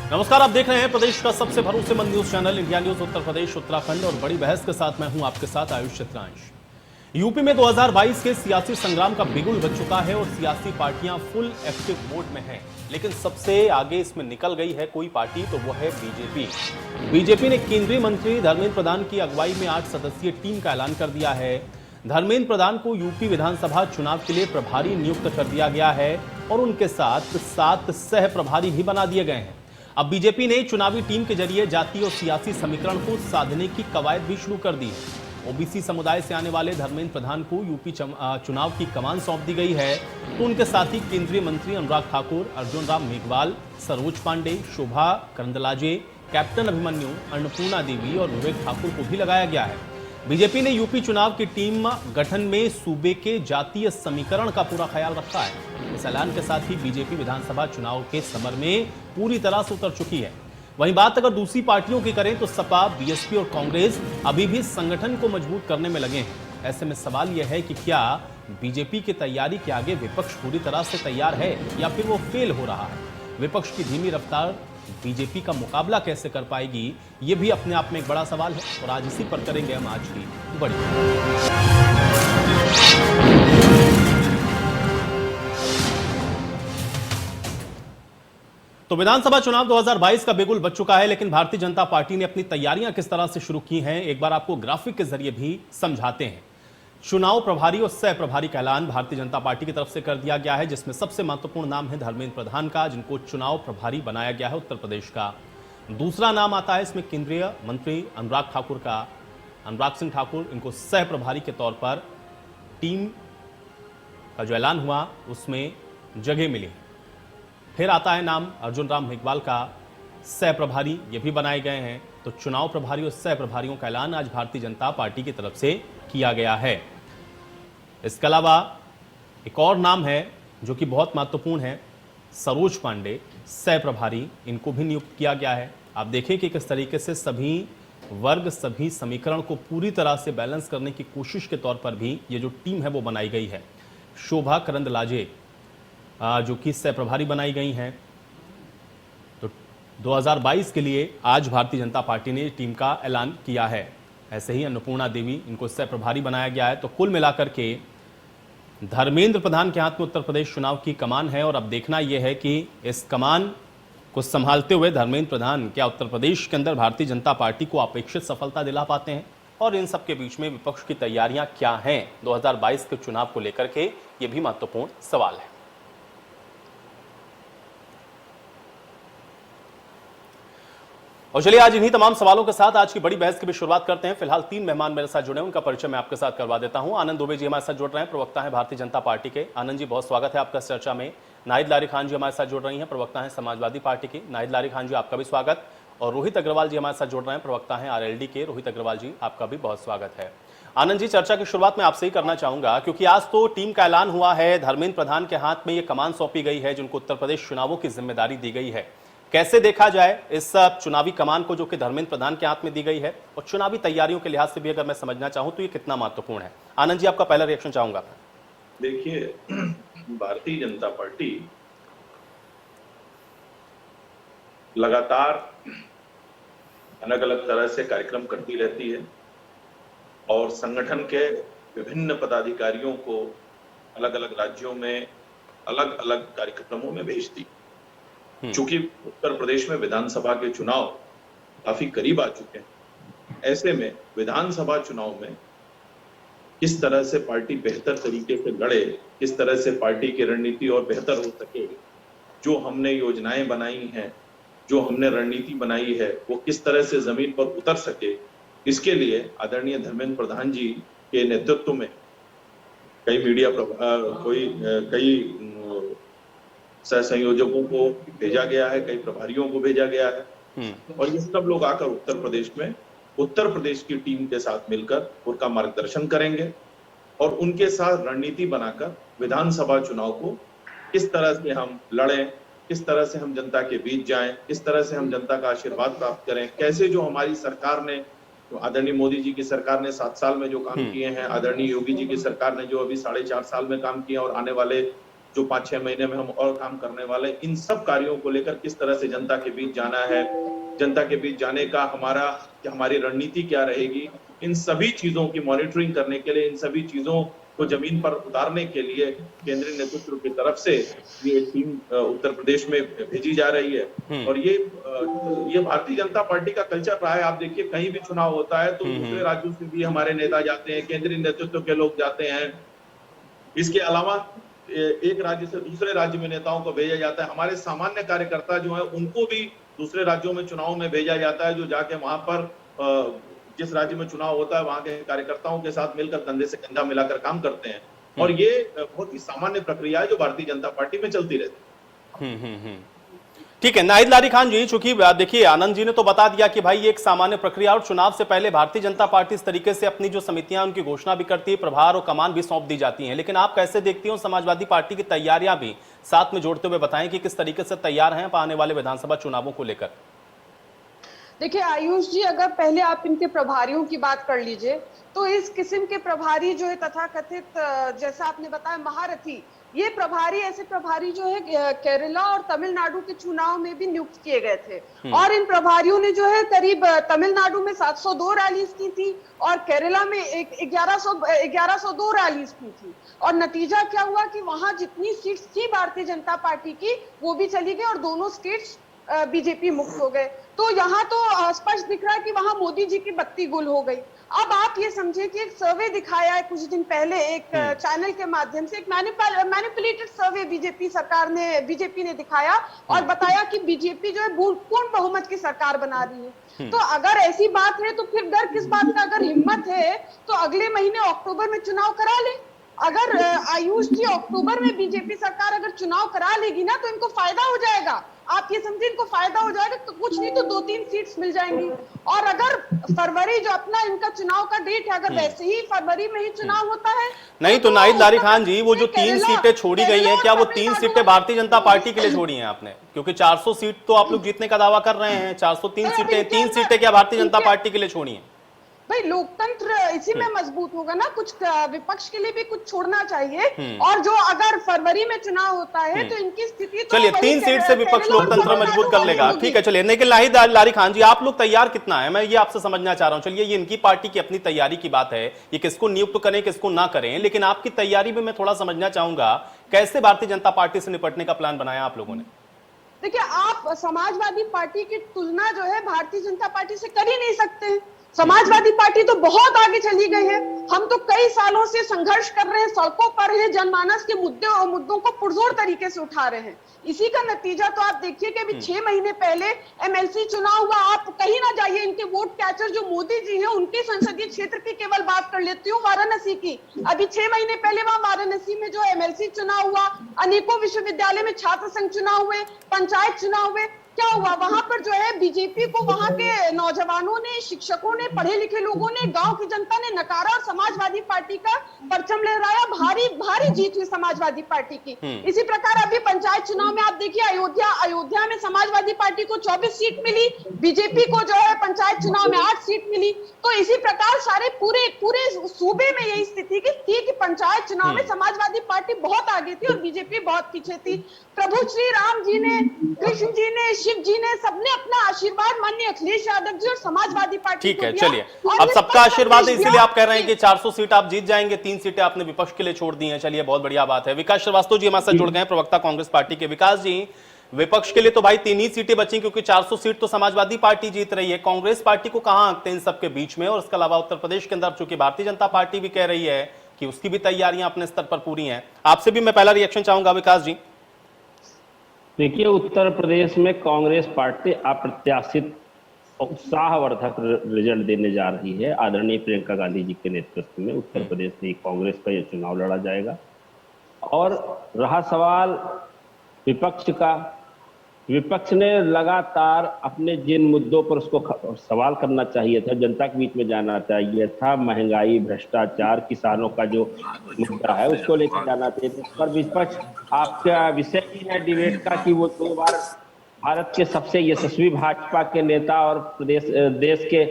नमस्कार, आप देख रहे हैं प्रदेश का सबसे भरोसेमंद news channel India news Uttar Pradesh Uttarakhand और बड़ी बहस के साथ मैं हूं आपके साथ आयुष चित्रांश। यूपी में 2022 के सियासी संग्राम का बिगुल बज चुका है और सियासी पार्टियां फुल एक्टिव मोड में हैं, लेकिन सबसे आगे इसमें निकल गई है कोई पार्टी तो वो है बीजेपी। बीजेपी ने केंद्रीय मंत्री धर्मेंद्र प्रधान की अगुवाई में 8 सदस्यीय टीम का ऐलान कर दिया है। धर्मेंद्र प्रधान को यूपी विधानसभा चुनाव के लिए प्रभारी नियुक्त कर दिया गया है और उनके साथ 7 सह प्रभारी भी बना दिए गए हैं। अब बीजेपी ने चुनावी टीम के जरिए जातीय और सियासी समीकरण को साधने की कवायद भी शुरू कर दी है। ओबीसी समुदाय से आने वाले धर्मेंद्र प्रधान को यूपी चुनाव की कमान सौंप दी गई है, तो उनके साथ ही केंद्रीय मंत्री अनुराग ठाकुर, अर्जुन राम मेघवाल, सरोज पांडे, शोभा करंदलाजे, कैप्टन अभिमन्यु, अन्नपूर्णा देवी और विवेक ठाकुर को भी लगाया गया है। बीजेपी ने यूपी चुनाव की टीम गठन में सूबे के जातीय समीकरण का पूरा ख्याल रखा है। इस ऐलान के साथ ही बीजेपी विधानसभा चुनाव के समर में पूरी तरह से उतर चुकी है। वहीं बात अगर दूसरी पार्टियों की करें तो सपा, बीएसपी और कांग्रेस अभी भी संगठन को मजबूत करने में लगे हैं। ऐसे में सवाल यह है कि क्या बीजेपी की तैयारी के आगे विपक्ष पूरी तरह से तैयार है या फिर वो फेल हो रहा है। विपक्ष की धीमी रफ्तार बीजेपी का मुकाबला कैसे कर पाएगी, ये भी अपने आप में एक बड़ा सवाल है और आज इसी पर करेंगे हम आज की बड़ी। तो विधानसभा चुनाव 2022 का बिगुल बज चुका है, लेकिन भारतीय जनता पार्टी ने अपनी तैयारियां किस तरह से शुरू की हैं, एक बार आपको ग्राफिक के जरिए भी समझाते हैं। चुनाव प्रभारी और सह प्रभारी का ऐलान भारतीय जनता पार्टी की तरफ से कर दिया गया है, जिसमें सबसे महत्वपूर्ण नाम है धर्मेंद्र प्रधान का, जिनको चुनाव प्रभारी बनाया गया है उत्तर प्रदेश का। दूसरा नाम आता है इसमें केंद्रीय मंत्री अनुराग ठाकुर का। अनुराग सिंह ठाकुर, इनको सह प्रभारी के तौर पर टीम का जो ऐलान हुआ उसमें जगह मिली। फिर आता है नाम अर्जुन राम मेघवाल का, सह प्रभारी ये भी बनाए गए हैं। तो चुनाव प्रभारी और सह प्रभारियों का ऐलान आज भारतीय जनता पार्टी की तरफ से किया गया है। इसके अलावा एक और नाम है जो कि बहुत महत्वपूर्ण है, सरोज पांडे, सह प्रभारी, इनको भी नियुक्त किया गया है। आप देखें कि किस तरीके से सभी वर्ग, सभी समीकरण को पूरी तरह से बैलेंस करने की कोशिश के तौर पर भी ये जो टीम है वो बनाई गई है। शोभा करंदलाजे जो कि सह प्रभारी बनाई गई हैं। तो 2022 के लिए आज भारतीय जनता पार्टी ने टीम का ऐलान किया है। ऐसे ही अन्नपूर्णा देवी, इनको सह प्रभारी बनाया गया है। तो कुल मिलाकर के धर्मेंद्र प्रधान के हाथ में उत्तर प्रदेश चुनाव की कमान है और अब देखना यह है कि इस कमान को संभालते हुए धर्मेंद्र प्रधान क्या उत्तर प्रदेश के अंदर भारतीय जनता पार्टी को अपेक्षित सफलता दिला पाते हैं, और इन सबके बीच में विपक्ष की तैयारियां क्या हैं 2022 के चुनाव को लेकर के, यह भी महत्वपूर्ण सवाल है। और चलिए आज इन्हीं तमाम सवालों के साथ आज की बड़ी बहस की भी शुरुआत करते हैं। फिलहाल 3 मेहमान मेरे साथ जुड़े हैं, उनका परिचय मैं आपके साथ करवा देता हूं। आनंद दुबे जी हमारे साथ जुड़ रहे हैं, प्रवक्ता हैं भारतीय जनता पार्टी के। आनंद जी, बहुत स्वागत है आपका इस चर्चा में। नाहिद लारी खान जी हमारे साथ जुड़ रही हैं, प्रवक्ता हैं समाजवादी पार्टी की। नाहिद लारी खान जी, आपका भी स्वागत। और रोहित अग्रवाल जी हमारे साथ जुड़ रहे हैं, प्रवक्ता हैं आरएलडी के। रोहित अग्रवाल जी, आपका भी बहुत स्वागत है। आनंद जी, चर्चा की शुरुआत मैं आपसे ही करना चाहूंगा, क्योंकि आज तो टीम का ऐलान हुआ है, धर्मेंद्र प्रधान के हाथ में ये कमान सौंपी गई है, जिनको उत्तर प्रदेश चुनावों की जिम्मेदारी दी गई है। कैसे देखा जाए इस चुनावी कमान को जो कि धर्मेंद्र प्रधान के हाथ में दी गई है, और चुनावी तैयारियों के लिहाज से भी अगर मैं समझना चाहूं तो ये कितना महत्वपूर्ण है? आनंद जी, आपका पहला रिएक्शन चाहूंगा। देखिए, भारतीय जनता पार्टी लगातार अलग अलग तरह से कार्यक्रम करती रहती है और संगठन के विभिन्न पदाधिकारियों को अलग अलग राज्यों में अलग अलग कार्यक्रमों में भेजती। चूंकि उत्तर प्रदेश में विधानसभा के चुनाव काफी करीब आ चुके हैं, ऐसे में विधानसभा चुनाव में किस तरह से पार्टी बेहतर तरीके से लड़े, किस तरह से पार्टी की रणनीति और बेहतर हो सके, जो हमने योजनाएं बनाई हैं, जो हमने रणनीति बनाई है, वो किस तरह से जमीन पर उतर सके, इसके लिए आदरणीय धर्मेंद्र प्रधान जी के नेतृत्व में कई सह संयोजकों को भेजा गया है, कई प्रभारियों को भेजा गया है, और ये सब लोग आकर उत्तर प्रदेश में उत्तर प्रदेश की टीम के साथ मिलकर उनका मार्गदर्शन करेंगे और उनके साथ रणनीति बनाकर विधानसभा चुनाव को किस तरह से हम लड़ें, किस तरह से हम जनता के बीच जाएं, किस तरह से हम जनता का आशीर्वाद प्राप्त करें, कैसे जो हमारी सरकार ने, तो आदरणीय मोदी जी की सरकार ने 7 साल में जो काम किए हैं, आदरणीय योगी जी की सरकार ने जो अभी 4.5 साल में काम किया और आने वाले जो 5-6 महीने में हम और काम करने वाले हैं, इन सब कार्यों को लेकर किस तरह से जनता के बीच जाना है, जनता के बीच जाने का हमारी रणनीति क्या रहेगी, इन सभी चीजों की मॉनिटरिंग करने के लिए, इन सभी चीजों को जमीन पर उतारने के लिए केंद्रीय नेतृत्व की तरफ से ये टीम उत्तर प्रदेश में भेजी जा रही है। और ये भारतीय जनता पार्टी का कल्चर रहा है। आप देखिए, कहीं भी चुनाव होता है तो दूसरे राज्यों से भी हमारे नेता जाते हैं, केंद्रीय नेतृत्व के लोग जाते हैं। इसके अलावा एक राज्य से दूसरे राज्य में नेताओं को भेजा जाता है। हमारे सामान्य कार्यकर्ता जो है उनको भी दूसरे राज्यों में चुनाव में भेजा जाता है, जो जाके वहां पर जिस राज्य में चुनाव होता है वहां के कार्यकर्ताओं के साथ मिलकर कंधे से कंधा मिलाकर काम करते हैं। और ये बहुत ही सामान्य प्रक्रिया है जो भारतीय जनता पार्टी में चलती रहती है। ठीक है नाहिद लारी खान जी, चूंकि देखिए आनंद जी ने तो बता दिया कि भाई ये एक सामान्य प्रक्रिया और चुनाव से पहले भारतीय जनता पार्टी इस तरीके से अपनी जो समितियां उनकी घोषणा भी करती है, प्रभार और कमान भी सौंप दी जाती हैं, लेकिन आप कैसे देखती हो समाजवादी पार्टी की तैयारियां भी साथ में जोड़ते हुए बताएं कि किस तरीके से तैयार हैं आने वाले विधानसभा चुनावों को लेकर? देखिए आयुष जी, अगर पहले आप इनके प्रभारियों की बात कर लीजिए तो इस किस्म के प्रभारी जो है तथाकथित, जैसा आपने बताया, महारथी, ये प्रभारी ऐसे प्रभारी जो है केरला और तमिलनाडु के चुनाव में भी नियुक्त किए गए थे। और इन प्रभारियों ने जो है करीब तमिलनाडु में 702 रैलीज की थी और केरला में 1102 रैलीज की थी। और नतीजा क्या हुआ कि वहां जितनी सीट्स थी भारतीय जनता पार्टी की वो भी चली गई और दोनों स्टेट्स बीजेपी मुक्त हो गए। तो यहाँ तो स्पष्ट दिख रहा है कि वहां मोदी जी की बत्ती गुल हो गई। अब आप ये समझे कि एक सर्वे दिखाया है कुछ दिन पहले एक चैनल के माध्यम से, एक मैनिपुलेटेड सर्वे बीजेपी ने दिखाया और बताया कि बीजेपी जो है पूर्ण बहुमत की सरकार बना रही है। तो अगर ऐसी बात है तो फिर डर किस बात का? अगर हिम्मत है तो अगले महीने अक्टूबर में चुनाव करा ले। अगर आयुष जी अक्टूबर में बीजेपी सरकार अगर चुनाव करा लेगी ना तो इनको फायदा हो जाएगा। आप ये समझिए, इनको फायदा हो जाएगा तो कुछ नहीं तो 2-3 सीट्स मिल जाएंगी। और अगर फरवरी जो अपना इनका चुनाव का डेट है, अगर वैसे ही फरवरी में ही चुनाव होता है नहीं तो नाहिद लारी खान जी, वो जो 3 सीटें छोड़ी गई हैं, क्या वो 3 सीटें भारतीय जनता पार्टी के लिए छोड़ी हैं आपने? क्योंकि 400 सीट तो आप लोग जीतने का दावा कर रहे हैं, 403 सीटें, 3 सीटें क्या भारतीय जनता पार्टी के लिए छोड़ी हैं? भाई लोकतंत्र इसी में मजबूत होगा ना, कुछ विपक्ष के लिए भी कुछ छोड़ना चाहिए। और जो अगर फरवरी में चुनाव होता है तो इनकी स्थिति तो चलिए 3 सीट से विपक्ष लोकतंत्र मजबूत कर लेगा, ठीक है। चलिए लेकिन नाहिद लारी खान जी, आप लोग तैयार कितना है, मैं ये आपसे समझना चाह रहा हूं। चलिए ये इनकी पार्टी की अपनी तैयारी की बात है, ये किसको नियुक्त करें किसको ना करें, लेकिन आपकी तैयारी में मैं थोड़ा समझना चाहूंगा कैसे भारतीय जनता पार्टी से निपटने का प्लान बनाया आप लोगों ने? देखिए, आप समाजवादी पार्टी की तुलना जो है भारतीय जनता पार्टी से कर ही नहीं सकते। समाजवादी पार्टी तो बहुत आगे चली गई है। हम तो कई सालों से संघर्ष कर रहे हैं, सड़कों पर हैं, जनमानस के मुद्दों को पुरजोर तरीके से उठा रहे हैं। इसी का नतीजा तो आप देखिए कि अभी 6 महीने पहले एमएलसी चुनाव हुआ। आप कहीं ना जाइए, इनके वोट कैचर जो मोदी जी हैं उनके संसदीय क्षेत्र की केवल बात कर लेती हूँ, वाराणसी की। अभी 6 महीने पहले वहां वाराणसी में जो एमएलसी चुनाव हुआ, अनेकों विश्वविद्यालय में छात्र संघ चुनाव हुए, पंचायत चुनाव हुए, क्या हुआ वहां पर जो है बीजेपी को वहां के नौजवानों ने, शिक्षकों ने, पढ़े लिखे लोगों ने, गांव की जनता ने नकारा और समाजवादी पार्टी का परचम लहराया। भारी जीत हुई समाजवादी पार्टी की। इसी प्रकार अभी पंचायत चुनाव में आप देखिए, अयोध्या में समाजवादी पार्टी को 24 सीट मिली, बीजेपी को जो है पंचायत चुनाव में 8 सीट मिली। तो इसी प्रकार सारे पूरे सूबे में यही स्थिति थी कि पंचायत चुनाव में समाजवादी पार्टी बहुत आगे थी और बीजेपी बहुत पीछे थी। प्रभु श्री राम जी ने, कृष्ण जी ने, शिव जी ने, सबने अपना आशीर्वाद माननीय अखिलेश यादव जी और समाजवादी पार्टी ठीक है। चलिए अब सबका आशीर्वाद है, इसीलिए आप कह रहे हैं कि 400 सीट आप जीत जाएंगे, 3 सीटें आपने विपक्ष के लिए छोड़ दी हैं। चलिए बहुत बढ़िया बात है। विकास श्रीवास्तव जी हमारे साथ जुड़ गए हैं, प्रवक्ता कांग्रेस पार्टी के। विकास जी, विपक्ष के लिए तो भाई 3 ही सीटें बची, क्योंकि 400 सीट तो समाजवादी पार्टी जीत रही है। कांग्रेस पार्टी को कहां आंकते हैं इन सबके बीच में? और इसके अलावा उत्तर प्रदेश के अंदर चूंकि भारतीय जनता पार्टी भी कह रही है कि उसकी भी तैयारियां अपने स्तर पर पूरी हैं। आपसे भी मैं पहला रिएक्शन चाहूंगा विकास जी। देखिए, उत्तर प्रदेश में कांग्रेस पार्टी अप्रत्याशित उत्साहवर्धक रिजल्ट देने जा रही है। आदरणीय प्रियंका गांधी जी के नेतृत्व में उत्तर प्रदेश में कांग्रेस का यह चुनाव लड़ा जाएगा। और रहा सवाल विपक्ष का, विपक्ष ने लगातार अपने जिन मुद्दों पर उसको सवाल करना चाहिए था, जनता के बीच में जाना चाहिए था, महंगाई, भ्रष्टाचार, किसानों का जो मुद्दा है उसको लेकर जाना चाहिए था। पर विपक्ष आपका विषय ही है डिबेट का कि वो 2 बार भारत के सबसे यशस्वी भाजपा के नेता और देश के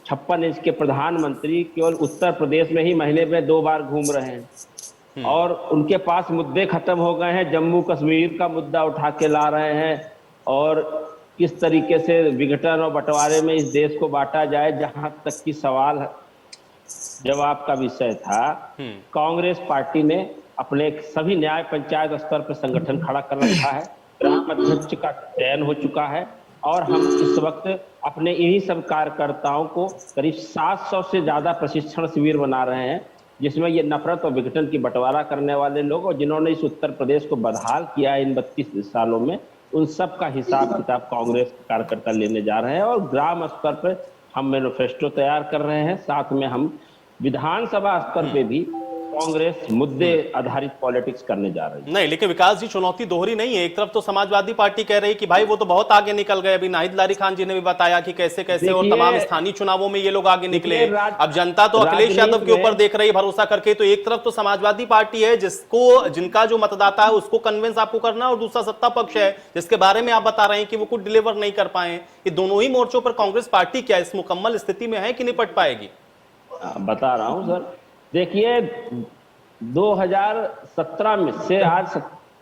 56 इंच के प्रधानमंत्री केवल उत्तर प्रदेश में ही महीने में 2 बार घूम रहे हैं। और उनके पास मुद्दे खत्म हो गए हैं। जम्मू कश्मीर का मुद्दा उठा के ला रहे हैं और किस तरीके से विघटन और बंटवारे में इस देश को बांटा जाए, जहां तक की सवाल जवाब का विषय था। कांग्रेस पार्टी ने अपने सभी न्याय पंचायत स्तर पर संगठन खड़ा कर रखा है, ग्राम अध्यक्ष का चयन हो चुका है और हम इस वक्त अपने इन्हीं सब कार्यकर्ताओं को करीब 700 से ज्यादा प्रशिक्षण शिविर बना रहे हैं, जिसमें ये नफरत और विघटन की बंटवारा करने वाले लोग और जिन्होंने इस उत्तर प्रदेश को बदहाल किया है इन 32 सालों में, उन सब का हिसाब किताब कांग्रेस के कार्यकर्ता लेने जा रहे हैं। और ग्राम स्तर पर हम मैनिफेस्टो तैयार कर रहे हैं, साथ में हम विधानसभा स्तर पे भी कांग्रेस मुद्दे आधारित पॉलिटिक्स करने जा रही है। नहीं, लेकिन विकास जी चुनौती दोहरी नहीं है। एक तरफ तो समाजवादी पार्टी कह रही कि भाई वो तो बहुत आगे निकल गए, अभी नाहिद लारी खान जी ने भी बताया कि कैसे कैसे और तमाम स्थानीय चुनावों में ये लोग आगे निकले। अब जनता तो अखिलेश यादव के ऊपर देख रही है भरोसा करके। तो एक तरफ तो समाजवादी पार्टी है जिनका जो मतदाता है उसको कन्विंस आपको करना, और दूसरा सत्ता पक्ष है जिसके बारे में आप बता रहे हैं कि वो कुछ डिलीवर नहीं कर पाए। ये दोनों ही मोर्चों पर कांग्रेस पार्टी क्या इस मुकम्मल स्थिति में है कि निपट पाएगी? बता रहा हूं सर, देखिए 2017 में से आज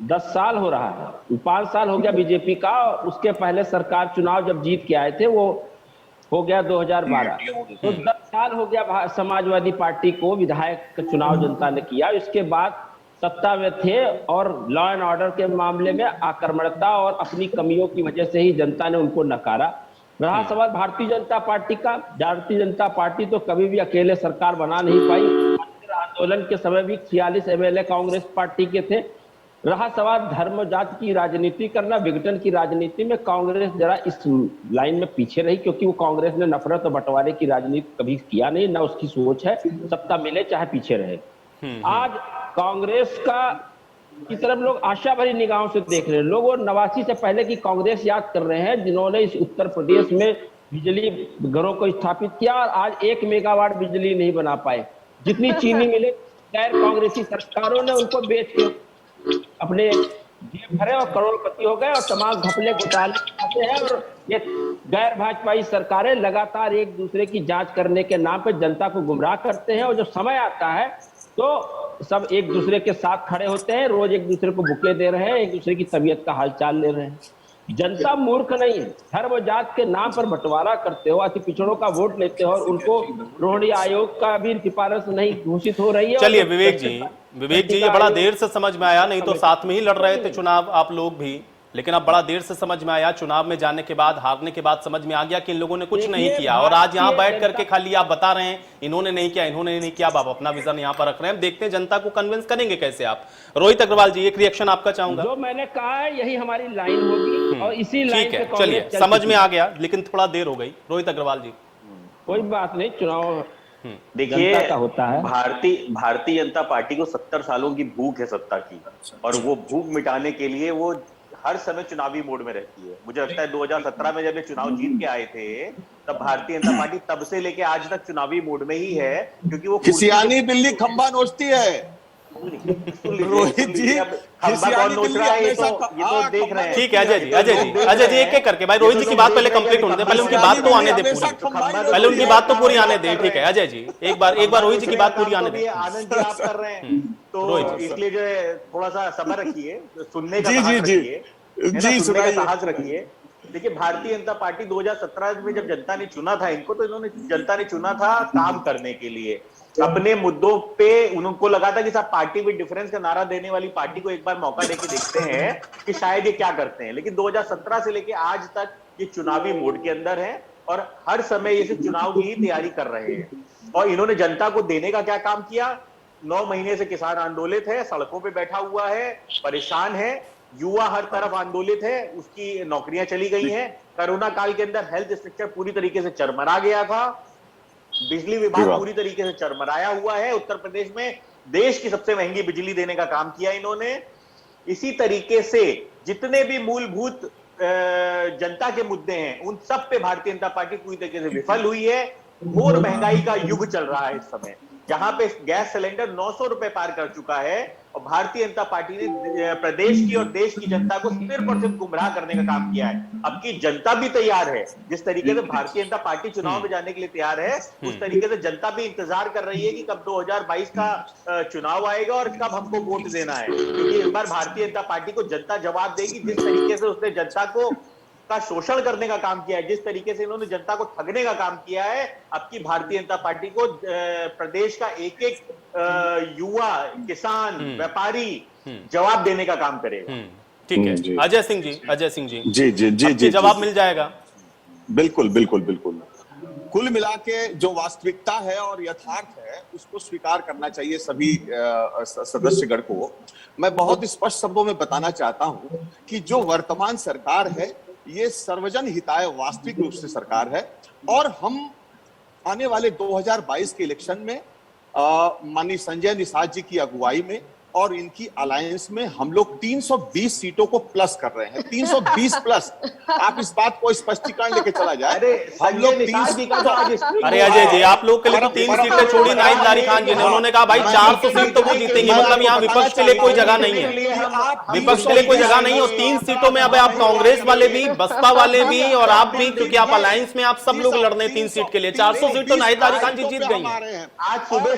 10 साल हो रहा है, 5 साल हो गया बीजेपी का। उसके पहले सरकार चुनाव जब जीत के आए थे वो हो गया 2012, तो 10 साल हो गया समाजवादी पार्टी को विधायक का चुनाव जनता ने किया। इसके बाद सत्ता में थे और लॉ एंड ऑर्डर के मामले में आक्रमणता और अपनी कमियों की वजह से ही जनता ने उनको नकारा। रहा सवाल भारतीय जनता पार्टी का, भारतीय जनता पार्टी तो कभी भी अकेले सरकार बना नहीं पाई। आंदोलन के समय भी 46 एमएलए कांग्रेस पार्टी के थे। रहा सवाल धर्म जाति की राजनीति करना, विघटन की राजनीति में कांग्रेस जरा इस लाइन में पीछे रही, क्योंकि वो कांग्रेस ने नफरत और बंटवारे की राजनीति कभी किया नहीं, ना उसकी सोच है। सत्ता मिले चाहे पीछे रहे। आज कांग्रेस की तरफ लोग आशा भरी निगाहों से देख रहे हैं। लोग वो 89 से पहले की कांग्रेस याद कर रहे हैं, जिन्होंने इस उत्तर प्रदेश में बिजली घरों को स्थापित किया और आज 1 मेगावाट बिजली नहीं बना पाए। जितनी चीनी मिले गैर कांग्रेसी सरकारों ने उनको बेच के अपने जेब भरे और करोड़पति हो गए और तमाम घपले घोटाले करते हैं। और ये गैर भाजपाई सरकारें लगातार एक दूसरे की जांच करने के नाम पर जनता को गुमराह करते हैं, और जब समय आता है तो सब एक दूसरे के साथ खड़े होते हैं, रोज एक दूसरे को बुके दे रहे हैं, एक दूसरे की तबीयत का हालचाल ले रहे हैं। जनता मूर्ख नहीं है। धर्म जात के नाम पर बंटवारा करते हो, अति पिछड़ों का वोट लेते हो और उनको रोहिणी आयोग का भी सिफारिश नहीं घोषित हो रही है। चलिए विवेक जी ये बड़ा देर से समझ में आया, नहीं तो साथ में ही लड़ रहे थे चुनाव आप लोग भी, लेकिन अब बड़ा देर से समझ में आया। चुनाव में जाने के बाद, हारने के बाद समझ में आ गया कि इन लोगों ने कुछ नहीं किया, और आज यहाँ बैठ करके खाली आप बता रहे हैं इन्होंने नहीं किया, इन्होंने नहीं किया। आप अपना विजन यहाँ पर रख रहे हैं, देखते हैं जनता को कन्विंस करेंगे कैसे आप। रोहित अग्रवाल जी, एक रिएक्शन आपका चाहूंगा। जो मैंने कहा है यही हमारी लाइन होगी और इसी लाइन पे चलिए समझ में आ गया, लेकिन थोड़ा देर हो गई। रोहित अग्रवाल जी। कोई बात नहीं, चुनाव देखिए होता है। भारतीय जनता पार्टी को 70 सालों की भूख है सत्ता की, और वो भूख मिटाने के लिए वो हर समय चुनावी मोड में रहती है। मुझे लगता है 2017 में जब ये चुनाव जीत के आए थे तब भारतीय जनता पार्टी तब से लेके आज तक चुनावी मोड में ही है, क्योंकि वो खिसियानी बिल्ली खंबा नोचती है। रोहित जी खंबा कौन नोच रहा है ये तो देख रहे हैं। ठीक है अजय जी एक एक करके भाई, रोहित जी की बात पहले कंप्लीट होने दे, पहले उनकी बात तो आने दे पूरी, पहले उनकी बात तो पूरी आने दे। ठीक है अजय जी, एक बार रोहित जी की बात पूरी आने दे। आनंद जी आप कर रहे हैं तो इसलिए जो है थोड़ा सा सब्र रखिए, सुनने का साहस रखिए। देखिए भारतीय जनता पार्टी 2017 में जब जनता ने चुना था इनको, तो जनता ने चुना था काम करने के लिए, अपने मुद्दों पे उनको लगा था कि साहब पार्टी विद डिफरेंस का नारा देने वाली पार्टी को एक बार मौका देके देखते हैं कि शायद ये क्या करते हैं। लेकिन 2017 से लेके आज तक ये चुनावी मोड के अंदर है और हर समय ये चुनाव की ही तैयारी कर रहे हैं। और इन्होंने जनता को देने का क्या काम किया? 9 महीने से किसान आंदोलित है, सड़कों पे बैठा हुआ है, परेशान है, युवा हर तरफ आंदोलित है, उसकी नौकरियां चली गई हैं। कोरोना काल के अंदर हेल्थ स्ट्रक्चर पूरी तरीके से चरमरा गया था, बिजली विभाग पूरी तरीके से चरमराया हुआ है। उत्तर प्रदेश में देश की सबसे महंगी बिजली देने का काम किया इन्होंने। इसी तरीके से जितने भी मूलभूत जनता के मुद्दे हैं उन सब पे भारतीय जनता पार्टी पूरी तरीके से विफल हुई है। घोर महंगाई का युग चल रहा है इस समय, जहां पे गैस सिलेंडर 900 रुपए पार कर चुका है और भारतीय जनता पार्टी ने प्रदेश की और देश की जनता को सिर्फ और सिर्फ गुमराह करने का काम किया है। अब की जनता भी तैयार है, जिस तरीके से भारतीय जनता पार्टी चुनाव में जाने के लिए तैयार है, उस तरीके से जनता भी इंतजार कर रही है कि कब 2022 का चुनाव आएगा और कब हमको वोट देना है, क्योंकि इस बार भारतीय जनता पार्टी को जनता जवाब देगी। जिस तरीके से उसने जनता को का शोषण करने का काम किया है, जिस तरीके से इन्होंने जनता को ठगने का काम किया है, अब की भारतीय जनता पार्टी को प्रदेश का एक एक युवा, किसान, व्यापारी जवाब देने का काम करेगा। ठीक है अजय सिंह जी, जी जी जी जी जवाब मिल जाएगा। बिल्कुल बिल्कुल बिल्कुल। कुल मिला के जो वास्तविकता है और यथार्थ है उसको स्वीकार करना चाहिए सभी सदस्यगण को। मैं बहुत स्पष्ट शब्दों में बताना चाहता हूं कि जो वर्तमान सरकार है ये सर्वजन हिताय वास्तविक रूप से सरकार है, और हम आने वाले 2022 के इलेक्शन में माननीय संजय निषाद जी की अगुवाई में और इनकी अलायंस में हम लोग 320 सीटों को प्लस कर रहे हैं। 320 प्लस, आप इस बात को स्पष्टीकरण लेके चला जाए। हम लोग अरे अजय जी, आप लोग के लिए 3 सीटें छोड़ी नाहिद लारी खान जी ने, उन्होंने कहा भाई 400 सीट तो वो जीतेंगे, मतलब यहाँ विपक्ष के लिए कोई जगह नहीं है, विपक्ष के लिए कोई जगह नहीं है। और 3 सीटों में अब आप कांग्रेस वाले भी, बसपा वाले भी और आप भी, क्योंकि आप अलायंस में आप सब लोग लड़ रहे हैं 3 सीट के लिए। 400 सीट तो नाहिद लारी खान जी जीत गई है,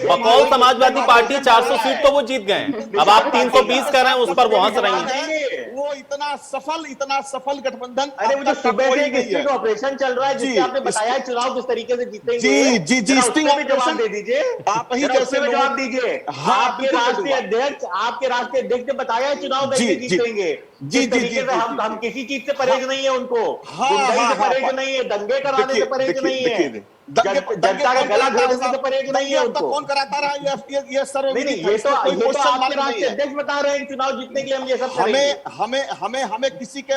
बकौल समाजवादी पार्टी 400 सीट तो वो जीत गए हैं। अब आप 320 कह रहे हैं, उस पर वो हंस रही हैं। वो इतना सफल गठबंधन। अरे मुझे सुबह से एक स्टिंग ऑपरेशन चल रहा है जिससे आपने बताया चुनाव किस तरीके से जीतेंगे। जी स्टिंग ऑपरेशन दे दीजिए, आप ही जैसे जवाब दीजिए। आपके राष्ट्रीय अध्यक्ष ने बताया चुनाव कैसे जीतेंगे। जिस तरीके से हम किसी चीज से परहेज नहीं है, उनको गुंडाई से परहेज नहीं है, दंगे कराने से परहेज नहीं है, जनता का गला घोटने से परहेज नहीं है उनको। कौन कराता रहा ये ये तो आपके राष्ट्रीय अध्यक्ष बता रहे हैं चुनाव जीतने के लिए हम ये सब करेंगे। हमें किसी के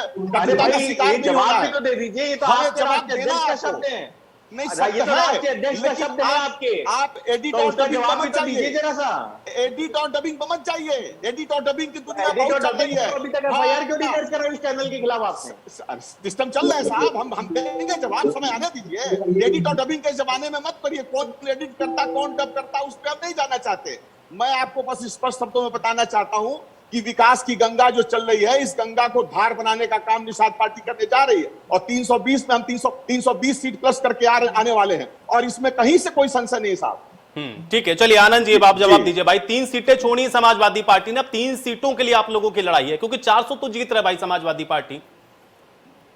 जवाब भी तो दे दीजिए। ये तो आपके राष्ट्रीय अध्यक्ष का शब्द है, नहीं ये तो राष्ट्रीय अध्यक्ष का शब्द है आपके। आप एडिट तो और उसका डबिंग जवाब भी मत तो चाहिए, दीजिए जरा सा। एडिट और डबिंग मत चाहिए। एडिट और डबिंग की दुनिया एडिट और बहुत चल रही डबिंग है। अभी तक एफआईआर क्यों नहीं दर्ज करा इस चैनल के खिलाफ आपने? सिस्टम चल रहा है साहब, हम देंगे जवाब, समय आने दीजिए। एडिट और डबिंग के जमाने में मत करिए, कौन एडिट करता कौन डब करता उस पर हम नहीं जाना चाहते। मैं आपको बस स्पष्ट शब्दों में बताना चाहता हूं कि विकास की गंगा जो चल रही है, इस गंगा को धार बनाने का काम निषाद पार्टी करने जा रही है, और 320 में हम 320 सीट प्लस करके आने वाले हैं, और इसमें कहीं से कोई संशय नहीं साहब। ठीक है, चलिए आनंद जी आप जवाब दीजिए। भाई 3 सीटें छोड़ी समाजवादी पार्टी ने, अब 3 सीटों के लिए आप लोगों की लड़ाई है, क्योंकि 400 तो जीत रहे भाई समाजवादी पार्टी।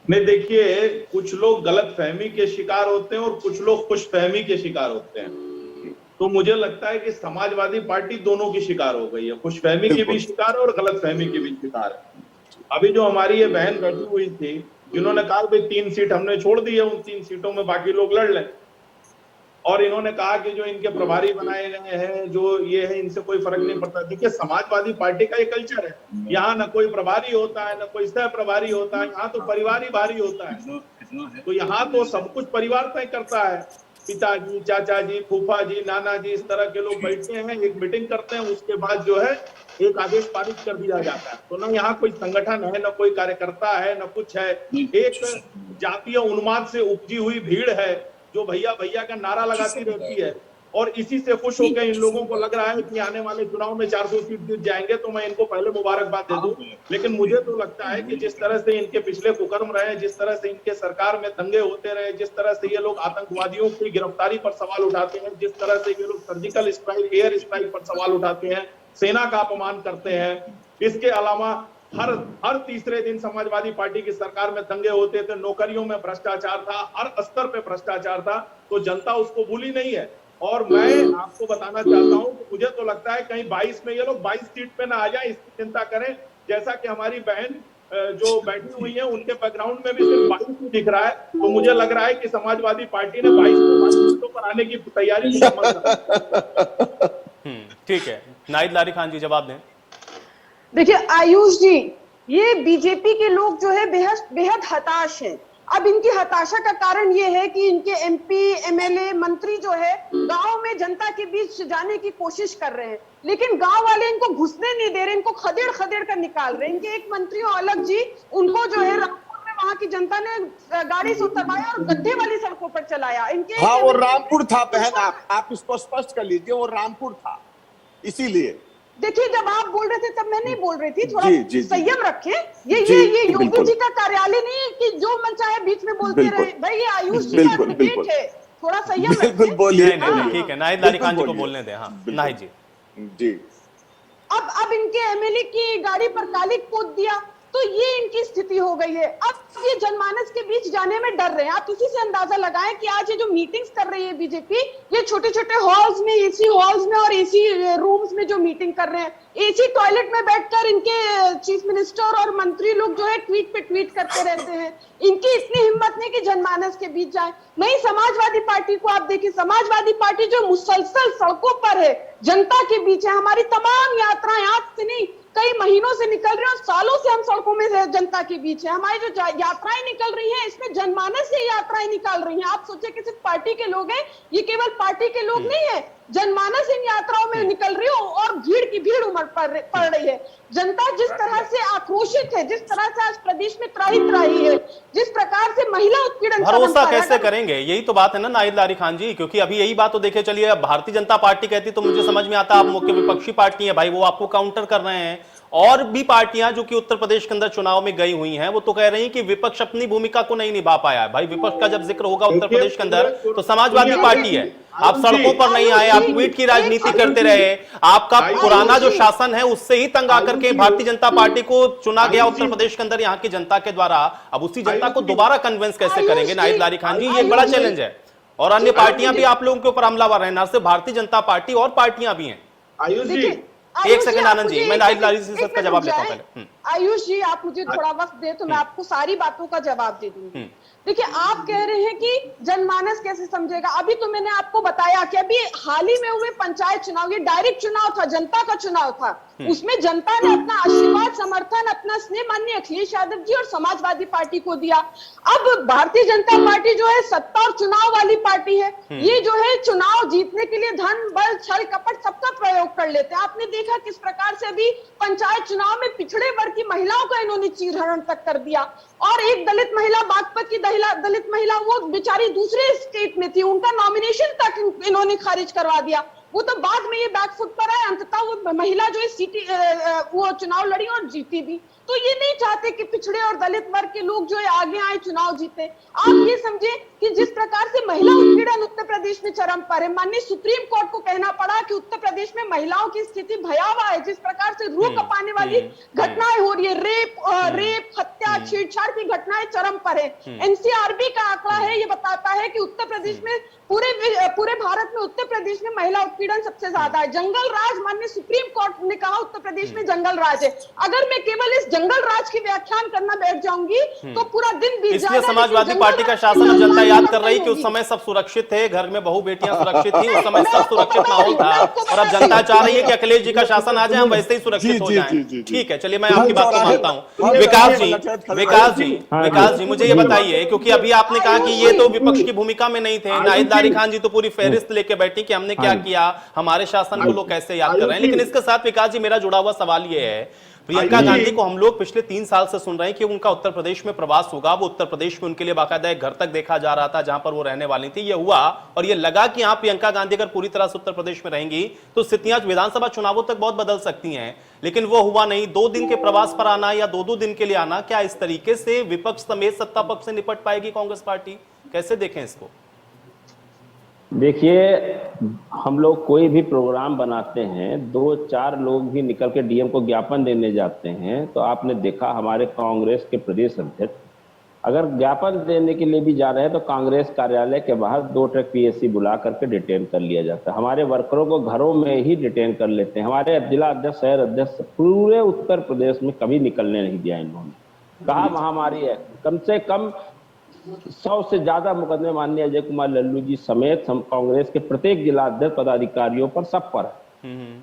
नहीं देखिए, कुछ लोग गलत फहमी के शिकार होते हैं और कुछ लोग खुश फहमी के शिकार होते हैं। तो मुझे लगता है कि समाजवादी पार्टी दोनों की शिकार हो गई है, खुशफहमी की भी शिकार है और गलतफहमी की भी शिकार है। अभी जो हमारी ये बहन बैठी हुई थी, जिन्होंने कहा भाई 3 सीट हमने छोड़ दी है, उन 3 सीटों में बाकी लोग लड़ लें, और इन्होंने कहा कि जो इनके प्रभारी बनाए गए हैं, जो ये है, इनसे कोई फर्क नहीं पड़ता। देखिए समाजवादी पार्टी का ये कल्चर है, यहाँ ना कोई प्रभारी होता है, ना कोई सह प्रभारी होता है, यहाँ तो परिवार ही भारी होता है। तो यहाँ तो सब कुछ परिवार तय करता है, पिताजी, चाचा जी, फूफा जी, नाना जी, इस तरह के लोग बैठते हैं, एक मीटिंग करते हैं, उसके बाद जो है एक आदेश पारित कर दिया जाता है। तो ना यहाँ कोई संगठन है, ना कोई कार्यकर्ता है, ना कुछ है, एक जातीय उन्माद से उपजी हुई भीड़ है जो भैया भैया का नारा लगाती रहती है, और इसी से खुश होकर इन लोगों को लग रहा है कि आने वाले चुनाव में 400 सीट जीत जाएंगे। तो मैं इनको पहले मुबारकबाद दे दूं, लेकिन मुझे तो लगता है कि जिस तरह से इनके पिछले कुकर्म रहे, जिस तरह से इनके सरकार में दंगे होते रहे, जिस तरह से ये लोग आतंकवादियों की गिरफ्तारी पर सवाल उठाते हैं, जिस तरह से ये लोग सर्जिकल स्ट्राइक, एयर स्ट्राइक पर सवाल उठाते हैं, सेना का अपमान करते हैं, इसके अलावा हर तीसरे दिन समाजवादी पार्टी की सरकार में दंगे होते थे, नौकरियों में भ्रष्टाचार था, हर स्तर पे भ्रष्टाचार था, तो जनता उसको भूली नहीं है। और मैं आपको बताना चाहता हूं कि मुझे तो लगता है कहीं 22 में ये लोग 22 सीट पे ना आ जाए, इसकी चिंता करें। जैसा कि हमारी बहन जो बैठी हुई है, उनके बैकग्राउंड में भी सिर्फ 22 ही दिख रहा है, तो मुझे लग रहा है कि समाजवादी पार्टी ने 22 सीटों पर आने की तैयारी ठीक है, नाहिद लारी खान जी जवाब दें। देखिए आयुष जी, ये बीजेपी के लोग जो है बेहद हताश हैं। अब इनकी हताशा का कारण ये है कि इनके एमपी, एमएलए, मंत्री जो है गांव में जनता के बीच जाने की कोशिश कर रहे हैं, लेकिन गांव वाले इनको घुसने नहीं दे रहे, इनको खदेड़ खदेड़ कर निकाल रहे हैं। इनके एक मंत्री अलग जी, उनको जो है रामपुर में वहां की जनता ने गाड़ी से उतरवाया और गड्ढे वाली सड़कों पर चलाया। इनके वो रामपुर था बहन, आप इसको स्पष्ट कर लीजिए, वो रामपुर था, इसीलिए देखिए जब आप बोल रहे थे तब मैं नहीं बोल रही थी, थोड़ा जी। संयम रखें। ये योगी बिल्कुल। जी का कार्यालय नहीं है कि जो मन चाहे बीच में बोलते बिल्कुल। रहे। भाई ये आयुष जी का बिल्कुल, डिबेट बिल्कुल। है, थोड़ा संयम बिल्कुल रखें। बोलिए। नहीं नहीं नहीं, हाँ, ठीक है, नाहिद लारी बिल्कुल खान जी को बोलिए। बोलने दें। हाँ बिल्कुल। नाहिद जी। जी। अब इनके एमएलए की गाड़ी पर कालिक पोत दिया, तो ये इनकी स्थिति हो गई है। अब ये जनमानस के बीच जाने में डर रहे हैं। आप इसी से अंदाजा लगाएं कि आज ये जो मीटिंग्स कर रही है बीजेपी, ये छोटे छोटे हॉल्स में, एसी हॉल्स में और एसी रूम्स में जो मीटिंग कर रहे हैं, एसी टॉयलेट में बैठकर इनके चीफ मिनिस्टर और मंत्री लोग जो है ट्वीट पे ट्वीट करते रहते हैं। इनकी इतनी हिम्मत नहीं कि जनमानस के बीच जाए। वहीं समाजवादी पार्टी को आप देखिए, समाजवादी पार्टी जो मुसलसल सड़कों पर है, जनता के बीच है। हमारी तमाम यात्राएं आज से नहीं कई महीनों से निकल रही है और सालों से हम सड़कों में जनता के बीच है। हमारी जो यात्राएं निकल रही हैं, इसमें जनमानस से यात्राएं निकाल रही हैं। आप सोचिए कि सिर्फ पार्टी के लोग हैं, ये केवल पार्टी के लोग नहीं है, जनमानस इन यात्राओं में निकल रही हो और भीड़ की भीड़ उमड़ पड़ रही है। जनता जिस तरह से आक्रोशित है, जिस तरह से आज प्रदेश में त्राही त्राही है, जिस प्रकार से महिला उत्पीड़न भरोसा कैसे करेंगे, यही तो बात है ना नाहिद लारी खान जी। क्योंकि अभी यही बात तो देखे चलिए, अब भारतीय जनता पार्टी कहती तो मुझे समझ में आता, आप मुख्य विपक्षी पार्टी है भाई, वो आपको काउंटर कर रहे हैं। और भी पार्टियां जो कि उत्तर प्रदेश के अंदर चुनाव में गई हुई हैं, वो तो कह रही हैं कि विपक्ष अपनी भूमिका को नहीं निभा पाया है। भाई विपक्ष का जब जिक्र होगा उत्तर प्रदेश के अंदर तो समाजवादी पार्टी है। आप सड़कों पर नहीं आए, आप ट्वीट की राजनीति करते रहे। आपका पुराना जो शासन है उससे ही तंग आकर के भारतीय जनता पार्टी को चुना गया उत्तर प्रदेश के अंदर यहाँ की जनता के द्वारा। अब उसी जनता को दोबारा कन्विंस कैसे करेंगे नाहिद लारी खान जी, ये एक बड़ा चैलेंज है। और अन्य पार्टियां भी आप लोगों के ऊपर हमलावर हैं, न सिर्फ भारतीय जनता पार्टी, और पार्टियां भी हैं। आयुष जी, एक सेकंड आनंद जी, मैं नाहिद लारी जी का जवाब लेता हूं पहले। आयुष जी आप मुझे थोड़ा वक्त दे तो मैं आपको सारी बातों का जवाब दे दूंगी। देखिए आप कह रहे हैं कि जनमानस कैसे समझेगा। अभी तो मैंने आपको बताया कि अभी हाल ही में हुए पंचायत चुनाव, ये डायरेक्ट चुनाव था, जनता का चुनाव था। उसमें जनता ने अपना आशीर्वाद, समर्थन, अपना स्नेह माननीय अखिलेश यादव जी और समाजवादी पार्टी को दिया। अब भारतीय जनता पार्टी जो है सत्ता और चुनाव वाली पार्टी है। ये जो है चुनाव जीतने के लिए धन, बल, छल, कपट सबका प्रयोग कर लेते हैं। आपने देखा किस प्रकार से अभी पंचायत चुनाव में पिछड़े वर्ग की महिलाओं का इन्होंने चीरहरण तक कर दिया। और एक दलित महिला, बागपत की दलित महिला, वो बेचारी दूसरे स्टेट में थी, उनका नॉमिनेशन तक इन्होंने खारिज करवा दिया। वो तो बाद में ये बैकफुट पर आए, अंततः वो महिला जो है वो चुनाव लड़ी और जीती भी। तो ये नहीं चाहते कि पिछड़े और दलित वर्ग के लोग जो है आगे आए, चुनाव जीते। आप ये समझे कि जिस प्रकार से महिला उत्पीड़न उत्तर प्रदेश में चरम पर है, माननीय सुप्रीम कोर्ट को कहना पड़ा कि उत्तर प्रदेश में महिलाओं की स्थिति भयावह है। जिस प्रकार से रूह कपाने वाली घटनाएं हो रही है, रेप, हत्या, छेड़छाड़ की घटनाएं चरम पर है। एनसीआरबी का आंकड़ा है, ये बताता है कि उत्तर प्रदेश में पूरे भारत में उत्तर प्रदेश में महिला उत्पीड़न सबसे ज्यादा है। जंगल राज, माननीय सुप्रीम कोर्ट ने कहा उत्तर प्रदेश में जंगल राज है। अगर मैं केवल इस जंगल राज की व्याख्यान करना बैठ जाऊंगी तो पूरा दिन बीत जाएगा। इसलिए समाजवादी पार्टी का शासन अब जनता याद कर रही कि उस समय सब सुरक्षित थे, घर में बहु बेटियां सुरक्षित थी, उस समय सब सुरक्षित माहौल था। और अब जनता चाह रही है कि अखिलेश जी का शासन आ जाए, हम वैसे ही सुरक्षित हो जाएं। ठीक है, चलिए मैं आपकी बात को मानता हूं। विकास जी मुझे ये बताइए, क्योंकि अभी आपने कहा कि ये तो विपक्ष की भूमिका में नहीं थे, नाहिद लारी खान जी तो पूरी फहरिस्त लेके बैठी कि हमने क्या किया, हमारे शासन को लोग कैसे याद कर रहे हैं। लेकिन इसके साथ विकास जी मेरा जुड़ा हुआ सवाल ये है, प्रियंका गांधी को हम लोग पिछले 3 साल से सुन रहे हैं कि उनका उत्तर प्रदेश में प्रवास होगा। वो उत्तर प्रदेश में उनके लिए बाकायदा एक घर तक देखा जा रहा था जहां पर वो रहने वाली थी। ये हुआ और ये लगा कि हाँ प्रियंका गांधी अगर पूरी तरह से उत्तर प्रदेश में रहेंगी तो स्थितियां विधानसभा चुनावों तक बहुत बदल सकती हैं। लेकिन वो हुआ नहीं। 2 दिन के प्रवास पर आना या 2-2 दिन के लिए आना, क्या इस तरीके से विपक्ष समेत सत्ता पक्ष से निपट पाएगी कांग्रेस पार्टी? कैसे देखें इसको? देखिए, हम लोग कोई भी प्रोग्राम बनाते हैं, 2-4 लोग भी निकल के डीएम को ज्ञापन देने जाते हैं, तो आपने देखा हमारे कांग्रेस के प्रदेश अध्यक्ष अगर ज्ञापन देने के लिए भी जा रहे हैं तो कांग्रेस कार्यालय के बाहर 2 ट्रक पीएससी बुला करके डिटेन कर लिया जाता है। हमारे वर्करों को घरों में ही डिटेन कर लेते हैं। हमारे जिला अध्यक्ष, शहर अध्यक्ष पूरे उत्तर प्रदेश में कभी निकलने नहीं दिया इन्होंने। कहा महामारी है, कम से कम 100 से ज्यादा मुकदमे माननीय अजय कुमार लल्लू जी समेत हम कांग्रेस के प्रत्येक जिला अध्यक्ष पदाधिकारियों पर, सब पर है।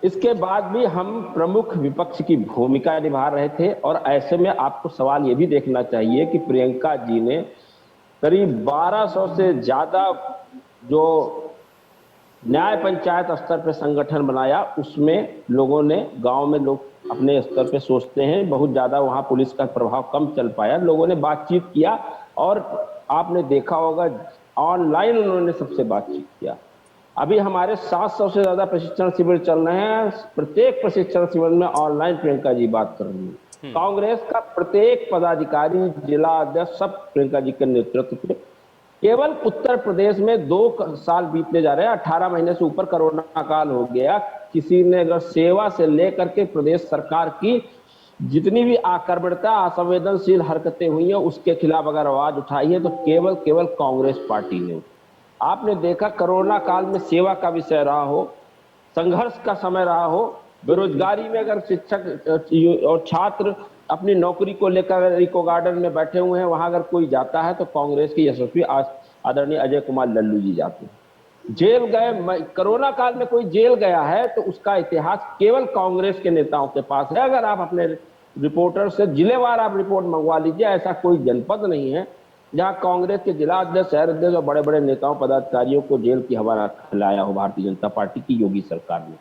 इसके बाद भी हम प्रमुख विपक्ष की भूमिका निभा रहे थे। और ऐसे में आपको सवाल ये भी देखना चाहिए कि प्रियंका जी ने करीब 1200 से ज्यादा जो न्याय पंचायत स्तर पर संगठन बनाया, उसमें लोगों ने, गांव में लोग अपने स्तर पे सोचते हैं बहुत ज्यादा वहां पुलिस का प्रभाव कम चल पाया। लोगों ने बातचीत किया और आपने देखा होगा ऑनलाइन उन्होंने सबसे बातचीत किया। अभी हमारे 700 से ज्यादा प्रशिक्षण शिविर चल रहे हैं। प्रत्येक प्रशिक्षण शिविर में ऑनलाइन प्रियंका जी बात कर रही है। कांग्रेस का प्रत्येक पदाधिकारी, जिला अध्यक्ष सब प्रियंका जी के नेतृत्व में। केवल उत्तर प्रदेश में 2 साल बीतने जा रहे हैं, 18 महीने से ऊपर कोरोना काल हो गया। किसी ने अगर सेवा से लेकर के प्रदेश सरकार की जितनी भी आक्रमणता, असंवेदनशील हरकतें हुई हैं, उसके खिलाफ अगर आवाज उठाई है तो केवल कांग्रेस पार्टी ने। आपने देखा कोरोना काल में सेवा का विषय रहा हो, संघर्ष का समय रहा हो, बेरोजगारी में अगर शिक्षक और छात्र अपनी नौकरी को लेकर इको गार्डन में बैठे हुए हैं, वहां अगर कोई जाता है तो कांग्रेस के यशस्वी आदरणीय अजय कुमार लल्लू जी जाते हैं। जेल गए, कोरोना काल में कोई जेल गया है तो उसका इतिहास केवल कांग्रेस के नेताओं के पास है। अगर आप अपने रिपोर्टर से जिलेवार आप रिपोर्ट मंगवा लीजिए, ऐसा कोई जनपद नहीं है जहां कांग्रेस के जिला अध्यक्ष, शहर अध्यक्ष और बड़े बड़े नेताओं, पदाधिकारियों को जेल की हवा खिलाया हो भारतीय जनता पार्टी की योगी सरकार ने।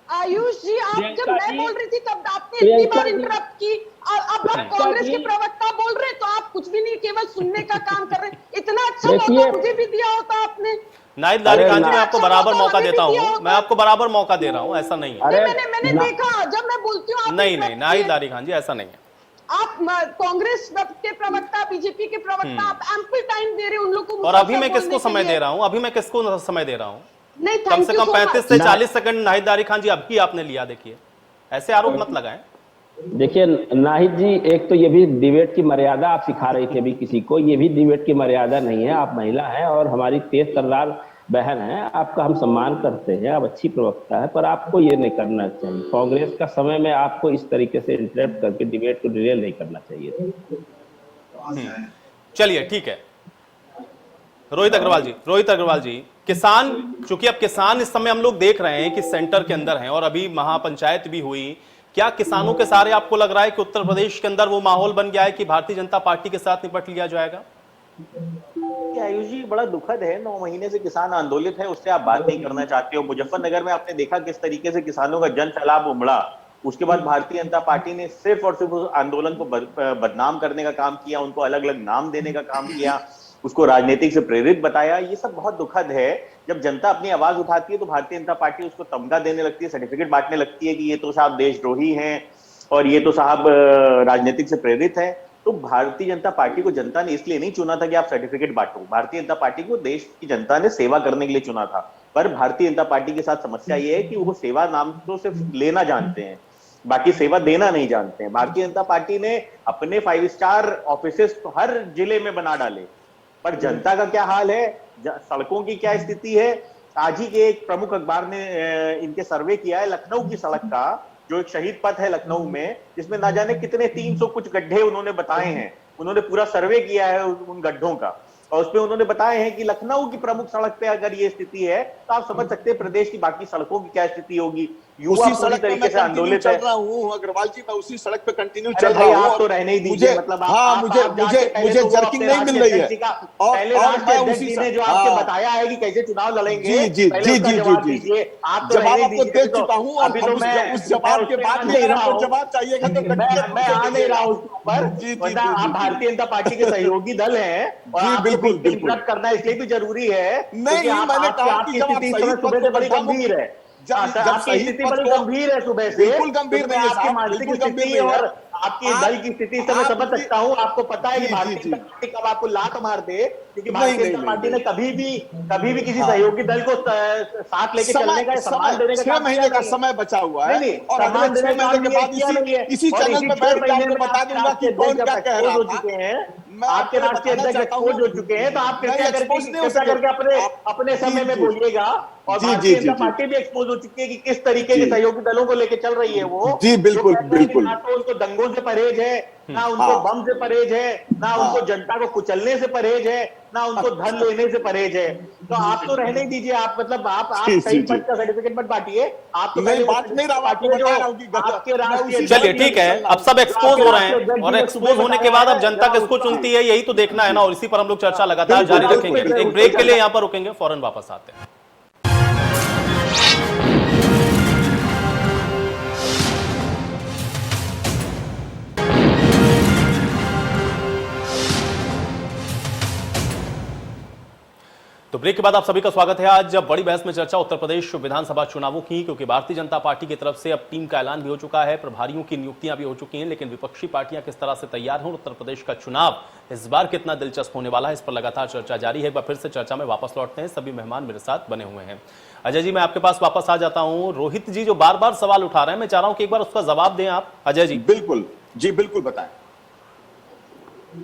आयुष जी, आप जब मैं बोल रही थी तब आपने इतनी बार इंटरप्ट की। अब आप कांग्रेस के प्रवक्ता बोल रहे तो आप कुछ भी नहीं, केवल सुनने का काम कर रहे। इतना अच्छा मौका मुझे भी दिया होता आपने। नाहिद दारी खान जी, मैं आपको बराबर मौका देता हूँ, मैं आपको बराबर मौका दे रहा हूँ, ऐसा नहीं है। मैंने देखा, जब मैं बोलती हूँ नहीं, नाहिद दारी खान जी, ऐसा नहीं है। आप कांग्रेस के प्रवक्ता, बीजेपी के प्रवक्ता, आप एम्पल टाइम दे रहे हैं उन लोगों को। और अभी मैं किसको समय दे रहा हूँ? अभी मैं किसको समय दे रहा हूँ? नहीं, कम से कम 35 से 40 सेकंड नाहिद दारी खान जी अब की आपने लिया। देखिए, ऐसे आरोप मत लगाएं। देखिए नाहिद जी, एक तो ये भी डिबेट की मर्यादा आप सिखा रही थी अभी किसी को, ये भी डिबेट की मर्यादा नहीं है। आप महिला हैं और हमारी तेज तर्रार बहन है, आपका हम सम्मान करते हैं, आप अच्छी प्रवक्ता है, पर आपको ये नहीं करना चाहिए। कांग्रेस का समय में आपको इस तरीके से इंटरप्ट करके डिबेट को डिरेल नहीं करना चाहिए। चलिए ठीक है। रोहित अग्रवाल जी, किसान, चूंकि अब किसान इस समय हम लोग देख रहे हैं कि सेंटर के अंदर हैं और अभी महापंचायत भी हुई, क्या किसानों के सारे आपको लग रहा है कि उत्तर प्रदेश के अंदर वो माहौल बन गया है कि भारतीय जनता पार्टी के साथ निपट लिया जाएगा? आयुष जी, बड़ा दुखद है, 9 महीने से किसान आंदोलित है, उससे आप बात नहीं करना चाहते हो। मुजफ्फरनगर में आपने देखा किस तरीके से किसानों का जन सैलाब उमड़ा। उसके बाद भारतीय जनता पार्टी ने सिर्फ और सिर्फ उस आंदोलन को बदनाम करने का काम किया, उनको अलग अलग नाम देने का काम किया, उसको राजनीतिक से प्रेरित बताया। ये सब बहुत दुखद है। जब जनता अपनी आवाज उठाती है तो भारतीय जनता पार्टी उसको तमगा देने लगती है, सर्टिफिकेट बांटने लगती है कि ये तो साहब देशद्रोही हैं और ये तो साहब राजनीतिक से प्रेरित है। तो भारतीय जनता पार्टी को जनता ने इसलिए नहीं चुना था कि आप सर्टिफिकेट बांटो। भारतीय जनता पार्टी को देश की जनता ने सेवा करने के लिए चुना था। पर भारतीय जनता पार्टी के साथ समस्या ये है कि वो सेवा नाम तो सिर्फ लेना जानते हैं, बाकी सेवा देना नहीं जानते हैं। भारतीय जनता पार्टी ने अपने 5 स्टार ऑफिसेस तो हर जिले में बना डाले, पर जनता का क्या हाल है, सड़कों की क्या स्थिति है। आज ही के एक प्रमुख अखबार ने इनके सर्वे किया है लखनऊ की सड़क का, जो एक शहीद पथ है लखनऊ में, जिसमें ना जाने कितने 300 कुछ गड्ढे उन्होंने बताए हैं। उन्होंने पूरा सर्वे किया है उन गड्ढों का और उसमें उन्होंने बताए हैं कि लखनऊ की प्रमुख सड़क पे अगर ये स्थिति है तो आप समझ सकते हैं प्रदेश की बाकी सड़कों की क्या स्थिति होगी। युवा पूरी तरीके से आंदोलित चल रहा हूँ अग्रवाल जी, मैं उसी सड़क पे कंटिन्यू चल रहा हूँ। आप तो रहने ही दीजिए, मतलब मुझे जर्किंग नहीं मिल रही है। पहले राष्ट्रीय अध्यक्ष जी ने जो आपको बताया है कि कैसे चुनाव लड़ेंगे, जी, आप तो जवाब आपको दे चुका हूँ। अभी तो मैं उस जवाब के बाद में जवाब चाहिएगा तो मैं आ नहीं रहा हूँ ऊपर। आप भारतीय जनता पार्टी के सहयोगी दल हैं और बिल्कुल करना इसलिए भी जरूरी है। नहीं, मैंने कहा कि जब आप सही सुबह से बड़ी गंभीर है, आपकी स्थिति बड़ी गंभीर है सुबह से। बिल्कुल गंभीर नहीं है आपकी मानसिक स्थिति और आपकी दल की स्थिति से मैं समझ सकता हूँ। आपको पता है कि भारतीय जनता पार्टी कब आपको लात मार दे, क्योंकि भारतीय जनता पार्टी ने कभी भी किसी सहयोगी दल को साथ लेके चलने का, सम्मान देने का 6 महीने का समय बचा हुआ है और अगले 6 महीने के बाद इसी चैनल पे बैठ के आपको बता दूंगा कि कौन क्या कह रहा था। आपके राष्ट्रीय अध्यक्ष एक्सपोज हो चुके हैं, तो आप कृपया करके अपने समय में बोलिएगा। और भारतीय जनता पार्टी भी एक्सपोज हो चुकी है कि किस तरीके के सहयोगी दलों को लेकर चल रही है वो। जी बिल्कुल बिल्कुल। ना तो उनको दंगों से परहेज है, ना उनको बम से परहेज है, ना उनको जनता को कुचलने से परहेज है, ना उनको धन लेने से परहेज है। तो आप तो रहने दीजिए, आप मतलब आप सही पद का सर्टिफिकेट मत बांटिए। आप तो बात नहीं रहा, आपके राष्ट्रीय। चलिए ठीक है, अब सब एक्सपोज हो रहे हैं और एक्सपोज होने के बाद अब जनता किसको चुनती है यही तो देखना है ना, और इसी पर हम लोग चर्चा लगातार जारी रखेंगे। एक ब्रेक के लिए यहाँ पर रुकेंगे, फौरन वापस आते हैं। तो ब्रेक के बाद आप सभी का स्वागत है। आज बड़ी बहस में चर्चा उत्तर प्रदेश विधानसभा चुनावों की, क्योंकि भारतीय जनता पार्टी की तरफ से अब टीम का ऐलान भी हो चुका है, प्रभारियों की नियुक्तियां भी हो चुकी हैं, लेकिन विपक्षी पार्टियां किस तरह से तैयार हैं और उत्तर प्रदेश का चुनाव इस बार कितना दिलचस्प होने वाला है, इस पर लगातार चर्चा जारी है। एक बार फिर से चर्चा में वापस लौटते हैं, सभी मेहमान मेरे साथ बने हुए हैं। अजय जी, मैं आपके पास वापस आ जाता हूं। रोहित जी जो बार बार सवाल उठा रहे हैं, मैं चाह रहा हूं कि एक बार उसका जवाब दें आप। अजय जी। बिल्कुल जी, बिल्कुल बताएं।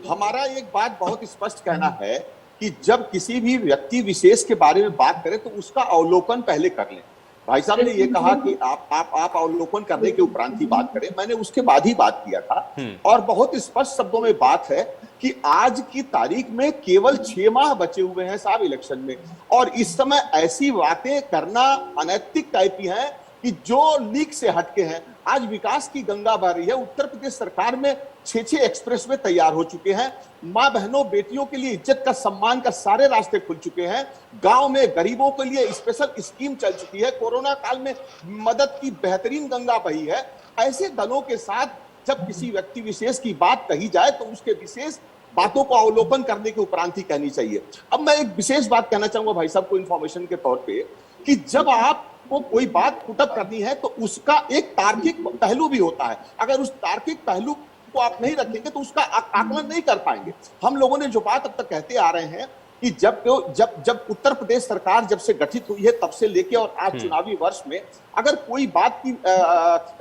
हमारा एक बात बहुत स्पष्ट कहना है कि जब किसी भी व्यक्ति विशेष के बारे में बात करें तो उसका अवलोकन पहले कर लें। भाई साहब ने ये कहा कि आप अवलोकन करने के उपरांत ही बात करें, मैंने उसके बाद ही बात किया था। और बहुत स्पष्ट शब्दों में बात है कि आज की तारीख में केवल 6 माह बचे हुए हैं साहब इलेक्शन में, और इस समय ऐसी बातें करना अनैतिक टाइप की है कि जो लीक से हटके हैं। आज विकास की गंगा बह रही है। उत्तर प्रदेश सरकार में 6 एक्सप्रेसवे तैयार हो चुके हैं। मां बहनों बेटियों के लिए इज्जत का सम्मान का सारे रास्ते खुल चुके हैं। गांव में गरीबों के लिए स्पेशल स्कीम चल चुकी है। कोरोना काल में मदद की बेहतरीन गंगा बही है। ऐसे दलों के साथ जब किसी व्यक्ति विशेष की बात कही जाए तो उसके विशेष बातों को अवलोकन करने के उपरांत ही कहनी चाहिए। अब मैं एक विशेष बात कहना चाहूंगा भाई साहब को इन्फॉर्मेशन के तौर पे, कि जब आपको कोई बात पुटअप करनी है तो उसका एक तार्किक पहलू भी होता है। अगर उस तार्किक पहलू को आप नहीं रखेंगे तो उसका आकलन नहीं कर पाएंगे। हम लोगों ने जो बात अब तक कहते आ रहे हैं कि जब उत्तर प्रदेश सरकार जब से गठित हुई है तब से लेके और आज चुनावी वर्ष में अगर कोई बात की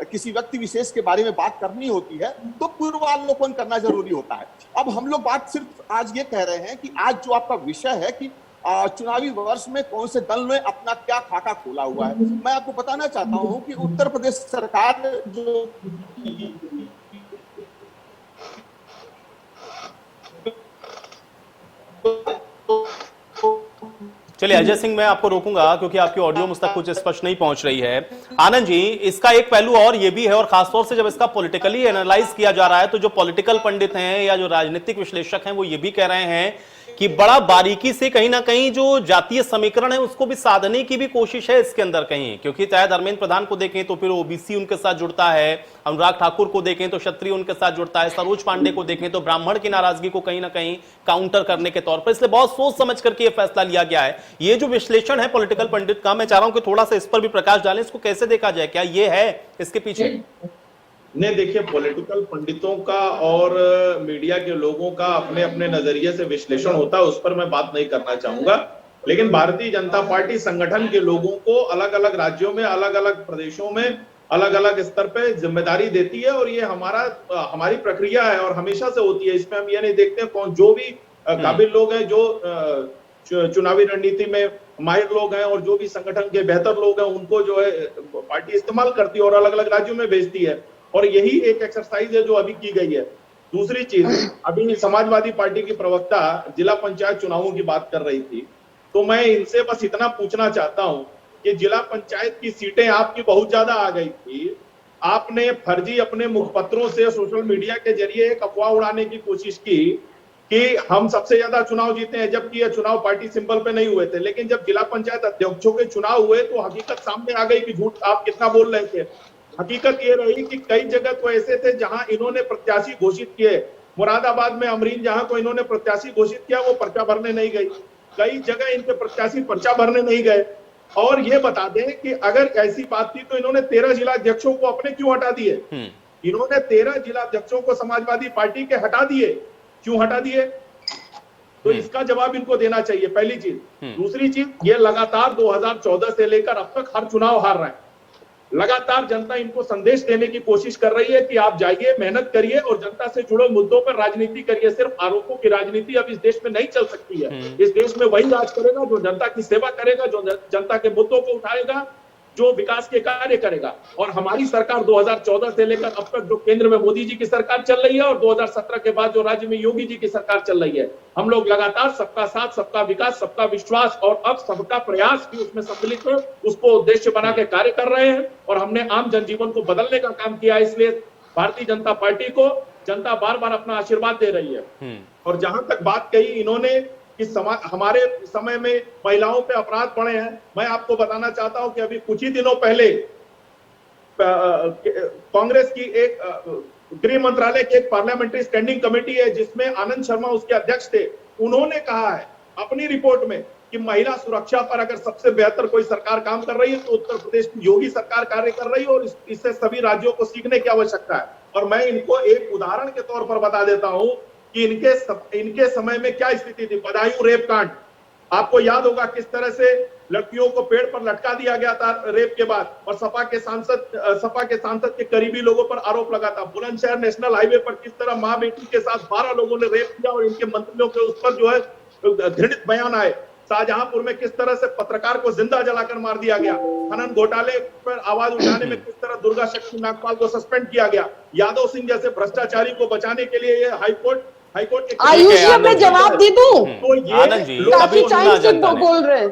किसी व्यक्ति विशेष के बारे में बात करनी होती है तो पूर्वावलोकन करना जरूरी होता है। अब हम लोग बात सिर्फ आज ये कह रहे हैं कि आज जो आपका विषय है कि चुनावी वर्ष में कौन से दल ने अपना क्या खाका खोला हुआ है, मैं आपको बताना चाहता हूं कि उत्तर प्रदेश सरकार जो चलिए अजय सिंह, मैं आपको रोकूंगा क्योंकि आपकी ऑडियो मुझ तक कुछ स्पष्ट नहीं पहुंच रही है। आनंद जी, इसका एक पहलू और ये भी है, और खासतौर से जब इसका पॉलिटिकली एनालाइज किया जा रहा है तो जो पॉलिटिकल पंडित हैं या जो राजनीतिक विश्लेषक हैं वो ये भी कह रहे हैं कि बड़ा बारीकी से कहीं ना कहीं जो जातीय समीकरण है उसको भी साधने की भी कोशिश है इसके अंदर कहीं, क्योंकि चाहे धर्मेंद्र प्रधान को देखें तो फिर ओबीसी उनके साथ जुड़ता है, अनुराग ठाकुर को देखें तो क्षत्रिय उनके साथ जुड़ता है, सरोज पांडे को देखें तो ब्राह्मण की नाराजगी को कहीं ना कहीं काउंटर करने के तौर पर। इसलिए बहुत सोच समझ करके यह फैसला लिया गया है। ये जो विश्लेषण है पॉलिटिकल पंडित का, मैं चाह रहा हूं कि थोड़ा सा इस पर भी प्रकाश डालें, इसको कैसे देखा जाए, क्या ये है इसके पीछे? ने देखिए, पॉलिटिकल पंडितों का और मीडिया के लोगों का अपने अपने नजरिए से विश्लेषण होता है, उस पर मैं बात नहीं करना चाहूंगा। लेकिन भारतीय जनता पार्टी संगठन के लोगों को अलग अलग राज्यों में, अलग अलग प्रदेशों में, अलग अलग स्तर पे जिम्मेदारी देती है, और ये हमारी प्रक्रिया है और हमेशा से होती है। इसमें हम ये नहीं देखते कौन, जो भी काबिल लोग हैं, जो चुनावी रणनीति में माहिर लोग हैं और जो भी संगठन के बेहतर लोग हैं, उनको जो है पार्टी इस्तेमाल करती है और अलग अलग राज्यों में भेजती है। और यही एक एक्सरसाइज है जो अभी की गई है। दूसरी चीज, अभी समाजवादी पार्टी की प्रवक्ता जिला पंचायत चुनावों की बात कर रही थी, तो मैं इनसे बस इतना पूछना चाहता हूं कि जिला पंचायत की सीटें आपकी बहुत ज्यादा आ गई थी, आपने फर्जी अपने मुखपत्रों से सोशल मीडिया के जरिए एक अफवाह उड़ाने की कोशिश की कि हम सबसे ज्यादा चुनाव जीते हैं, जबकि ये चुनाव पार्टी सिंबल पे नहीं हुए थे। लेकिन जब जिला पंचायत अध्यक्षों के चुनाव हुए तो हकीकत सामने आ गई कि झूठ आप कितना बोल रहे थे। हकीकत ये रही कि कई जगह तो ऐसे थे जहां इन्होंने प्रत्याशी घोषित किए। मुरादाबाद में अमरीन जहां को इन्होंने प्रत्याशी घोषित किया, वो पर्चा भरने नहीं गई। कई जगह इनके प्रत्याशी पर्चा भरने नहीं गए। और ये बता दें कि अगर ऐसी बात थी तो इन्होंने 13 जिला अध्यक्षों को अपने क्यों हटा दिए? इन्होंने 13 जिला अध्यक्षों को समाजवादी पार्टी के हटा दिए, क्यों हटा दिए? तो इसका जवाब इनको देना चाहिए, पहली चीज। दूसरी चीज, ये लगातार 2014 से लेकर अब तक हर चुनाव हार रहे हैं। लगातार जनता इनको संदेश देने की कोशिश कर रही है कि आप जाइए, मेहनत करिए और जनता से जुड़े मुद्दों पर राजनीति करिए। सिर्फ आरोपों की राजनीति अब इस देश में नहीं चल सकती है। इस देश में वही राज करेगा जो जनता की सेवा करेगा, जो जनता के मुद्दों को उठाएगा, जो विकास के कार्य करेगा। और हमारी सरकार 2014 से लेकर अब तक जो केंद्र में मोदी जी की सरकार चल रही है और 2017 के बाद जो राज्य में योगी जी की सरकार चल रही है, हम लोग लगातार सबका साथ, सबका विकास, सबका विश्वास और अब सबका प्रयास भी उसमें सम्मिलित है, उसको उद्देश्य बना के कार्य कर रहे हैं। और हमने आम जनजीवन को बदलने का काम किया। इसलिए भारतीय जनता पार्टी को जनता बार बार अपना आशीर्वाद दे रही है। और जहां तक बात कही इन्होंने कि हमारे समय में महिलाओं पे अपराध बढ़े हैं, मैं आपको बताना चाहता हूं कि अभी कुछ ही दिनों पहले कांग्रेस की एक गृह मंत्रालय की एक पार्लियामेंट्री स्टैंडिंग कमेटी है जिसमें आनंद शर्मा उसके अध्यक्ष थे। उन्होंने कहा है अपनी रिपोर्ट में कि महिला सुरक्षा पर अगर सबसे बेहतर कोई सरकार काम कर रही है तो उत्तर प्रदेश की योगी सरकार कार्य कर रही है, और इससे सभी राज्यों को सीखने की आवश्यकता है। और मैं इनको एक उदाहरण के तौर पर बता देता हूं कि इनके समय में क्या स्थिति थी। बदायूं रेप कांड, आपको याद होगा किस तरह से लड़कियों को पेड़ पर लटका दिया गया था रेप के बाद, और सपा के सांसद के करीबी लोगों पर आरोप लगा था। बुलंदशहर नेशनल हाईवे पर किस तरह मां बेटी के साथ 12 लोगों ने रेप किया और इनके मंत्रियों के उस पर जो है घृणित बयान आए। शाहजहांपुर में किस तरह से पत्रकार को जिंदा जलाकर मार दिया गया। खनन घोटाले पर आवाज उठाने में किस तरह दुर्गा शक्ति नागपाल को सस्पेंड किया गया। यादव सिंह जैसे भ्रष्टाचारी को बचाने के लिए ये हाईकोर्ट के आयुष जी, मैं जवाब दे दूं? तो आनंद जी, ये काफी टाइम से बोल रहे हैं।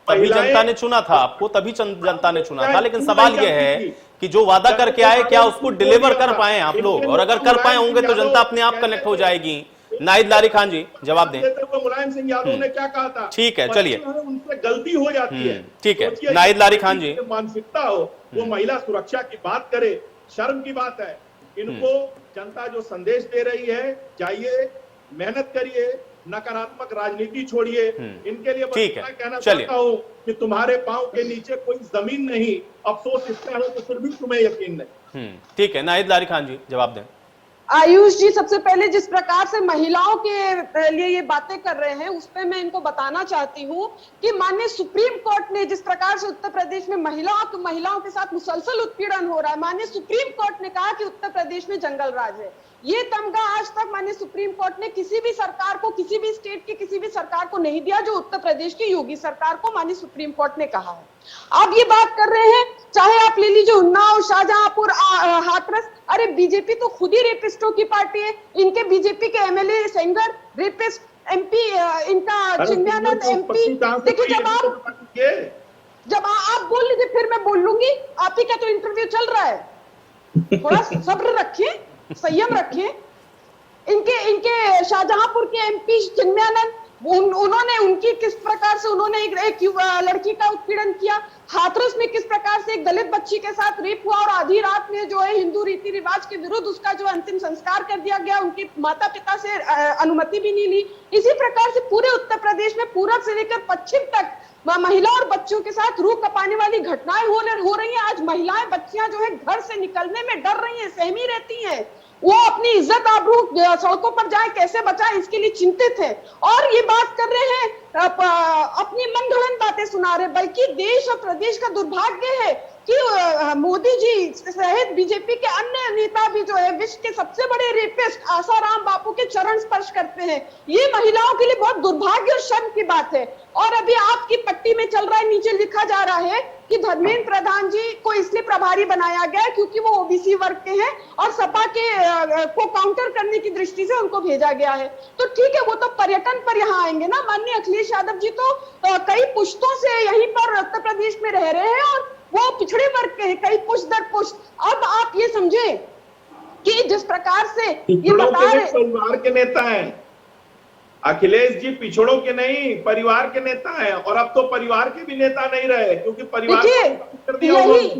तभी जनता ने चुना था आपको, तभी जनता ने चुना था, लेकिन सवाल यह है कि जो वादा करके आए क्या उसको डिलीवर कर पाए आप लोग, और अगर कर पाए होंगे तो जनता अपने आप कनेक्ट हो जाएगी। नाहिद लारी खान जी जवाब दें। मुलायम सिंह यादव ने क्या कहा था? ठीक है, चलिए, उनसे गलती हो जाती है। ठीक है, नाहिद लारी खान जी। मानसिकता हो वो महिला सुरक्षा की बात करे, शर्म की बात है। इनको जनता जो संदेश दे रही है, जाइए मेहनत करिए, नकारात्मक राजनीति छोड़िए। इनके लिए ठीक है, मैं कहना चलिए, चाहता हूँ कि तुम्हारे पांव के नीचे कोई जमीन नहीं। अफसोस इसका है तो फिर भी तुम्हें यकीन नहीं। ठीक है, नाहिद लारी खान जी जवाब दें। आयुष जी, सबसे पहले जिस प्रकार से महिलाओं के लिए ये बातें कर रहे हैं उस पे मैं इनको बताना चाहती हूँ कि माननीय सुप्रीम कोर्ट ने जिस प्रकार से उत्तर प्रदेश में महिलाओं के साथ मुसलसल उत्पीड़न हो रहा है, माननीय सुप्रीम कोर्ट ने कहा कि उत्तर प्रदेश में जंगल राज है। ये तमगा आज तक माननीय सुप्रीम कोर्ट ने किसी भी सरकार को, किसी भी स्टेट की किसी भी सरकार को नहीं दिया, जो उत्तर प्रदेश की योगी सरकार को माननीय सुप्रीम कोर्ट ने कहा है। आप ये बात कर रहे हैं, चाहे आप ले लीजिए उन्नाव, शाहजहांपुर, हाथरस, अरे बीजेपी तो खुद ही रेपिस्टों की पार्टी है। इनके बीजेपी के एमएलए सेंगर रेपिस्ट, एमपी इनका चिन्मयानंद एमपी। देखिए, जब आप बोल लीजिए फिर मैं बोल लूंगी। आप ही का तो इंटरव्यू चल रहा है, थोड़ा सब्र रखिए, संयम रखिए। इनके शाहजहांपुर के एमपी चिन्मयानंद, उन्होंने उनकी किस प्रकार से उन्होंने एक लड़की का उत्पीड़न किया। हाथरस में किस प्रकार से एक दलित बच्ची के साथ रेप हुआ और आधी रात में जो है हिंदू रीति रिवाज के विरुद्ध उसका जो अंतिम संस्कार कर दिया गया, उनके माता पिता से अनुमति भी नहीं ली। इसी प्रकार से पूरे उत्तर प्रदेश में पूरब से लेकर पश्चिम तक महिला और बच्चों के साथ रूह कपाने वाली घटनाएं हो रही हैं। आज महिलाएं, बच्चियां जो है घर से निकलने में डर रही हैं, सहमी रहती हैं। वो अपनी इज्जत आबरू सड़कों पर जाए कैसे बचाए इसके लिए चिंतित है। और ये बात कर रहे हैं, अपनी मनगढ़ंत बातें सुना रहे। बल्कि देश और प्रदेश का दुर्भाग्य है कि मोदी जी सहित बीजेपी के अन्य नेता भी जो है विश्व के सबसे बड़े रेपिस्ट आसाराम बापू के चरण स्पर्श करते हैं। ये महिलाओं के लिए बहुत दुर्भाग्य और शर्म की बात है। और अभी आपकी पट्टी में चल रहा है, नीचे लिखा जा रहा है कि धर्मेंद्र प्रधान जी को इसलिए प्रभारी बनाया गया क्योंकि वो ओबीसी वर्ग के हैं और सपा के को काउंटर करने की दृष्टि से उनको भेजा गया है। तो ठीक है, वो तो पर्यटन पर यहाँ आएंगे ना। माननीय अखिलेश यादव जी तो कई पुश्तों से यहीं पर उत्तर प्रदेश में रह रहे हैं और वो पिछड़े वर्ग के हैं, कई पुश्त दर पुश्त। अब आप ये समझे कि जिस प्रकार से ये बता रहे, परिवार के नेता हैं अखिलेश जी, पिछड़ों के नहीं परिवार के नेता हैं। और अब तो परिवार के भी नेता नहीं रहे क्योंकि परिवार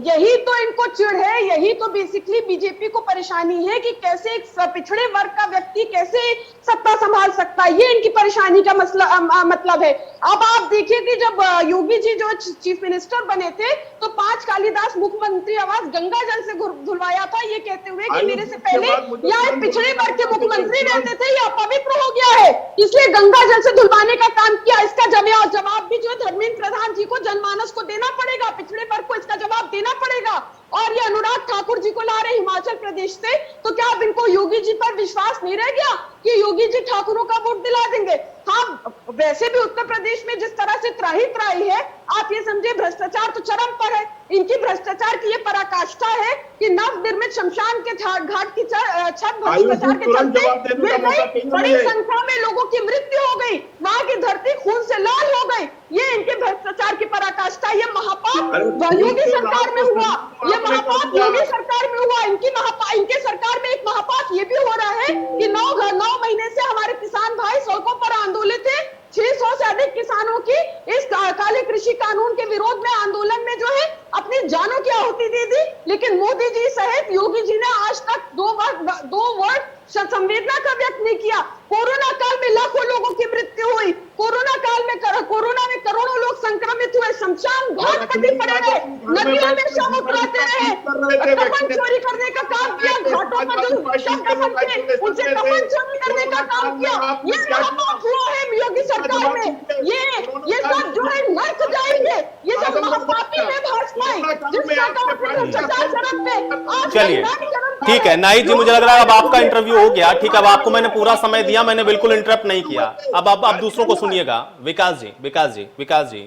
यही तो इनको चिढ़ है, यही तो बेसिकली बीजेपी को परेशानी है कि कैसे एक पिछड़े वर्ग का व्यक्ति कैसे सत्ता संभाल सकता है। ये इनकी परेशानी का मतलब है। अब आप देखिए कि जब योगी जी जो चीफ मिनिस्टर बने थे तो 5 कालिदास मुख्यमंत्री आवास गंगा जल से धुलवाया था, ये कहते हुए कि मेरे से पहले यहाँ पिछड़े वर्ग के मुख्यमंत्री रहते थे, ये अपवित्र हो गया है, इसलिए गंगा जल से धुलवाने का काम किया। इसका जवाब भी जो धर्मेंद्र प्रधान जी को, जनमानस को देना पड़ेगा, पिछड़े वर्ग को इसका जवाब देना पड़ेगा। और ये अनुराग ठाकुर जी को ला रहे हिमाचल प्रदेश से, तो क्या अब इनको योगी जी पर विश्वास नहीं रह गया कि योगी जी ठाकुरों का वोट दिला देंगे? हाँ, वैसे भी उत्तर प्रदेश में जिस तरह से त्राही है, आप ये समझे भ्रष्टाचार तो चरम पर है। इनकी भ्रष्टाचार की ये पराकाष्ठा है कि नवनिर्मित शमशान के घाट की छत भ्रष्टाचार के चलते बड़ी संख्या में लोगों की मृत्यु हो गई, वहां की धरती खून से लाल हो गई। ये इनके भ्रष्टाचार की पराकाष्ठा, ये महापाप योगी सरकार में हुआ, ये महापाप योगी सरकार में हुआ। इनके सरकार में एक महापाप ये भी हो रहा है कि 9 महीने से हमारे किसान भाई सड़कों पर आंदोलित थे। 600 से अधिक किसानों की इस काले कृषि कानून के विरोध में आंदोलन में जो है अपनी जानों की आहुति दे दी। लेकिन मोदी जी सहित योगी जी ने आज तक दो वर्ड संवेदना का व्यक्त नहीं किया। कोरोना काल में लाखों लोगों की मृत्यु हुई, कोरोना काल में कोरोना में करोड़ों लोग संक्रमित हुए, शमशान घाट कटे पड़े रहे, नदियों में शव उतराते रहे, कफन चोरी करने का काम किया, घाटों पर जो शव दफन थे उनसे कफन चोरी करने का काम किया। ये महापाप हुआ है योगी सरकार में। ये सब जो है नर्क जाएंगे, ये सब महापापी है भाजपा जिसका। चलिए ठीक है नाहिद जी, मुझे लग रहा है अब आपका इंटरव्यू हो गया। ठीक है, अब आपको मैंने पूरा समय दिया, मैंने बिल्कुल इंटरप्ट नहीं किया। अब आप दूसरों को सुनिएगा। विकास जी,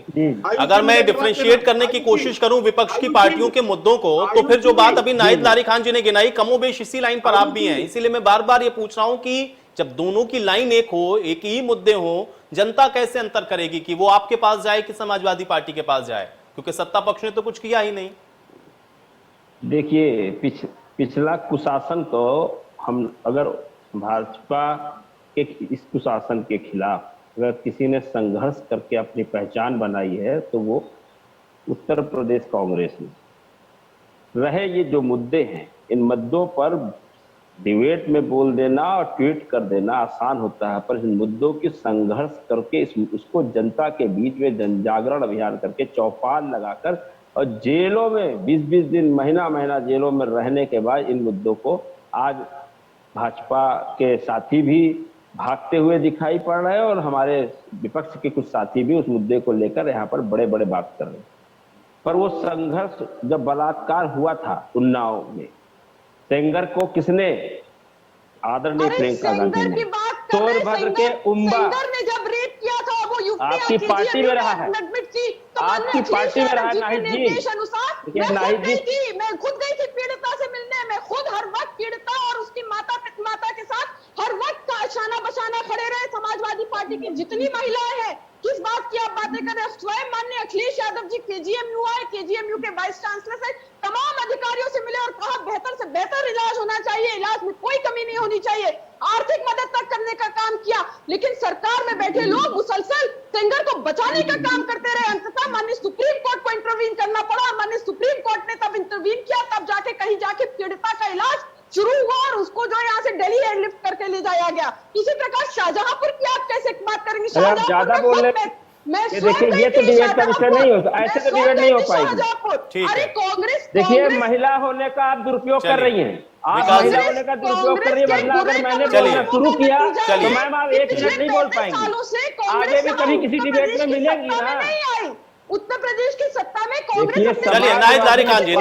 अगर मैं डिफरेंशिएट करने की कोशिश करूं विपक्ष की पार्टियों के मुद्दों को, तो फिर जो बात अभी नाहिद लारी खान जी ने गिनाई, कमोबेश इसी लाइन पर आप भी हैं। इसीलिए मैं बार बार ये पूछ रहा हूं कि जब दोनों की लाइन एक हो, एक ही मुद्दे हो, जनता कैसे अंतर करेगी कि वो आपके पास जाए कि समाजवादी पार्टी के पास जाए, क्योंकि सत्ता पक्ष ने तो कुछ किया ही नहीं। देखिए, पिछला कुशासन तो हम अगर भाजपा के इस कुशासन के खिलाफ अगर किसी ने संघर्ष करके अपनी पहचान बनाई है तो वो उत्तर प्रदेश कांग्रेस ने रहे। ये जो मुद्दे हैं, इन मुद्दों पर डिबेट में बोल देना और ट्वीट कर देना आसान होता है, पर इन मुद्दों की संघर्ष करके उसको जनता के बीच में जन जागरण अभियान करके चौपाल लगाकर और जेलों में 20-20 दिन महीना जेलों में रहने के बाद इन मुद्दों को आज भाजपा के साथी भी भागते हुए दिखाई पड़ रहे हैं और हमारे विपक्ष के कुछ साथी भी उस मुद्दे को लेकर यहाँ पर बड़े बात कर रहे हैं। पर वो संघर्ष जब बलात्कार हुआ था उन्नाव में, सेंगर को किसने, आदरणीय प्रियंका गांधी ने, सोनभद्र के उम्बा ने जब रेप किया था वो आपकी पार्टी में रहा है, आपकी पार्टी में रहा है नाहिद जी। मैं खुद गई थी पीड़िता से मिलने, मैं खुद हर वक्त पीड़िता और उसकी माता के साथ हर वक्त आशाना बशाना खड़े रहे। समाजवादी पार्टी की जितनी महिलाएं हैं, किस बात की आप बातें कर रहे हैं? स्वयं माननीय अखिलेश यादव जी केजीएमयू आए, केजीएमयू के वाइस चांसलर से तमाम अधिकारियों से मिले और कहा बेहतर से बेहतर इलाज होना चाहिए, इलाज में कोई कमी नहीं होनी चाहिए, आर्थिक मदद तक करने का काम किया। लेकिन सरकार में बैठे लोग मुसलसल सेंगर को बचाने का काम करते रहे। अंततः माननीय सुप्रीम कोर्ट को इंटरवीन करना पड़ा और माननीय सुप्रीम कोर्ट ने तब इंटरवीन किया, तब जाके कहीं जाके पीड़िता का इलाज शुरू हुआ और उसको जो यहाँ से दिल्ली एयरलिफ्ट करके ले जाया गया। इसी प्रकार शाहजहांपुर की आप कैसे बात करेंगे? ज्यादा बोल रहे, देखिए ये तो डिबेट का विषय नहीं हो, ऐसे तो डिबेट नहीं हो पाएगी। अरे कांग्रेस, देखिए महिला होने का आप दुरुपयोग कर रही हैं, आप महिला होने का दुरुपयोग कर रही है, वरना अगर मैंने बोलना शुरू किया तो मैम आप 1 मिनट नहीं बोल पाएंगी। आगे भी कभी किसी डिबेट में मिलेंगी ना। उत्तर प्रदेश की सत्ता में कांग्रेस। चलिए नाहिद लारी खान जी,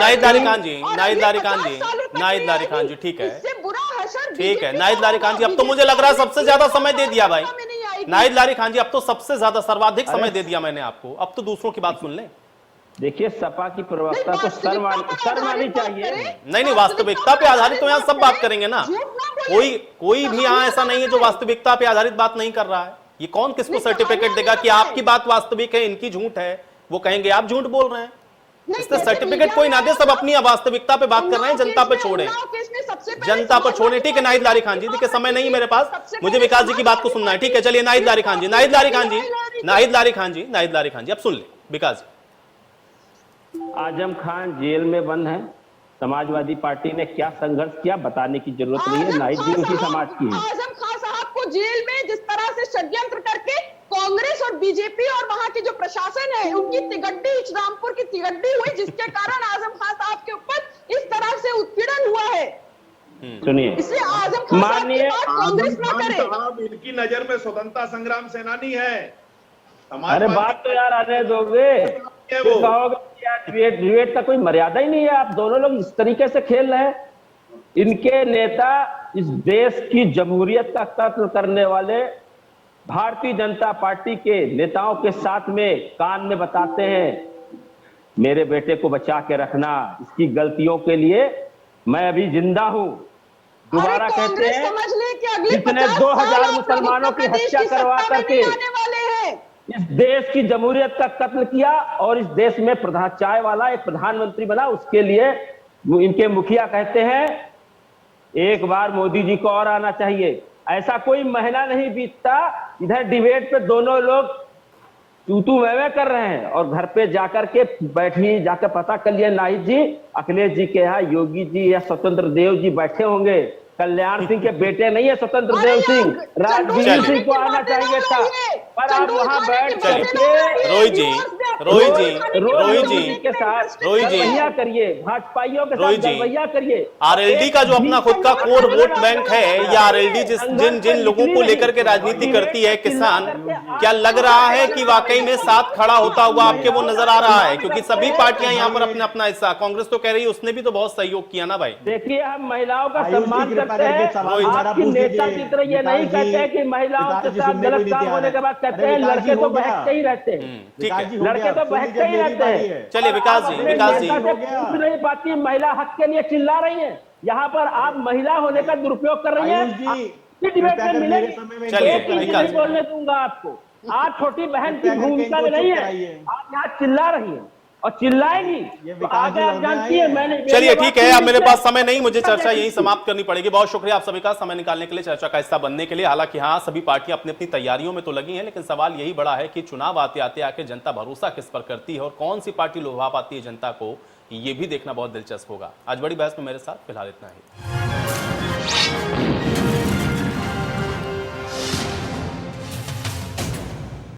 ठीक है, ठीक है नाहिद लारी खान जी, अब तो मुझे लग रहा है सबसे ज्यादा समय दे दिया भाई। नाहिद लारी खान जी, अब तो सबसे ज्यादा सर्वाधिक समय दे दिया मैंने आपको, अब तो दूसरों की बात सुन लें। देखिए सपा की प्रवक्ता को शर्मानी चाहिए। नहीं, वास्तविकता पे आधारित तो यहाँ सब बात करेंगे ना, कोई भी यहाँ ऐसा नहीं है जो वास्तविकता पे आधारित बात नहीं कर रहा है। ये कौन किसको सर्टिफिकेट देगा कि आपकी बात वास्तविक है, इनकी झूठ है? वो कहेंगे आप झूठ बोल रहे हैं, इससे सर्टिफिकेट कोई ना दे, सब अपनी वास्तविकता पे बात कर रहे हैं, जनता पे छोड़े, जनता पर छोड़े। ठीक है नाहिद लारी खान जी, देखिए समय नहीं है मेरे पास, मुझे विकास जी की बात को सुनना है। ठीक है, चलिए नाहिद लारी खान जी, अब सुन ले विकास जी। आजम खान जेल में बंद है, समाजवादी पार्टी ने क्या संघर्ष किया बताने की जरूरत नहीं है, नाहिद जी उसी समाज की है। आजम खान साहब को जेल में जिस तरह से षड्यंत्र करके कांग्रेस और बीजेपी और वहां की जो प्रशासन है उनकी तिगड्डी, रामपुर की तिगड्डी हुई, जिसके कारण आजम खान साहब के ऊपर इस तरह से उत्पीड़न हुआ है। सुनिए, इसलिए आजम खान माननीय कांग्रेस ना करे। इनकी नजर में स्वतंत्रता संग्राम सेनानी है। अरे बात तो यार आने दोगे, डिबेट का कोई मर्यादा ही नहीं है। आप दोनों लोग इस तरीके से खेल रहे हैं। इनके नेता इस देश की जमहूरियत का कत्ल करने वाले भारतीय जनता पार्टी के नेताओं के साथ में कान में बताते हैं, मेरे बेटे को बचा के रखना, इसकी गलतियों के लिए मैं अभी जिंदा हूं। दोबारा कहते हैं जितने 2000 मुसलमानों की हत्या करवा करके इस देश की जमहूरियत का कत्ल किया और इस देश में चाय वाला एक प्रधानमंत्री बना, उसके लिए इनके मुखिया कहते हैं एक बार मोदी जी को और आना चाहिए। ऐसा कोई महीना नहीं बीतता, इधर डिबेट पे दोनों लोग तू मैं कर रहे हैं और घर पे जाकर के जाकर पता कर लिया नाहिद जी, अखिलेश जी के यहाँ योगी जी या स्वतंत्र देव जी बैठे होंगे। कल्याण सिंह के बेटे नहीं है स्वतंत्र देव सिंह, राजवीर सिंह को आना चाहिए था। पर आप वहां बैठ चलिए रोहित जी के साथ गलबैया करिए, भाजपाइयों के साथ गलबैया करिए। आरएलडी का जो अपना खुद का कोर वोट बैंक है, या आरएलडी जिन जिन लोगों को लेकर के राजनीति करती है किसान, क्या लग रहा है कि वाकई में साथ खड़ा होता हुआ आपके वो नजर आ रहा है? क्योंकि सभी पार्टियां यहाँ पर अपना अपना हिस्सा, कांग्रेस तो कह रही है उसने भी तो बहुत सहयोग किया ना भाई। देखिए हम महिलाओं का सम्मान करते हैं, आपकी नेता की तरह ये नहीं कहते हैं कि महिलाओं के साथ गलत काम होने के बाद कहते हैं लड़के तो बहकते ही रहते हैं। ठीक है, लड़के तो बहकते ही रहते हैं। चलिए विकास जी पूछ नहीं पाती, महिला हक के लिए चिल्ला रही है, यहाँ पर आप महिला होने का दुरुपयोग कर रही है। डिबेट में मिलेगी, चलिए नहीं बोलने दूंगा आपको। आप छोटी बहन की भूमिका में नहीं है, आप यहाँ चिल्ला रही है और चिल्लाएंगी तो आगे आप जानती है। मैंने चलिए ठीक है, अब मेरे पास समय नहीं, मुझे चर्चा यही समाप्त करनी पड़ेगी। बहुत शुक्रिया आप सभी का समय निकालने के लिए, चर्चा का हिस्सा बनने के लिए। हालांकि हाँ, सभी पार्टियां अपनी अपनी तैयारियों में तो लगी हैं, लेकिन सवाल यही बड़ा है कि चुनाव आते आते आके जनता भरोसा किस पर करती है और कौन सी पार्टी लुभा पाती है जनता को, ये भी देखना बहुत दिलचस्प होगा। आज बड़ी बहस में मेरे साथ फिलहाल इतना ही।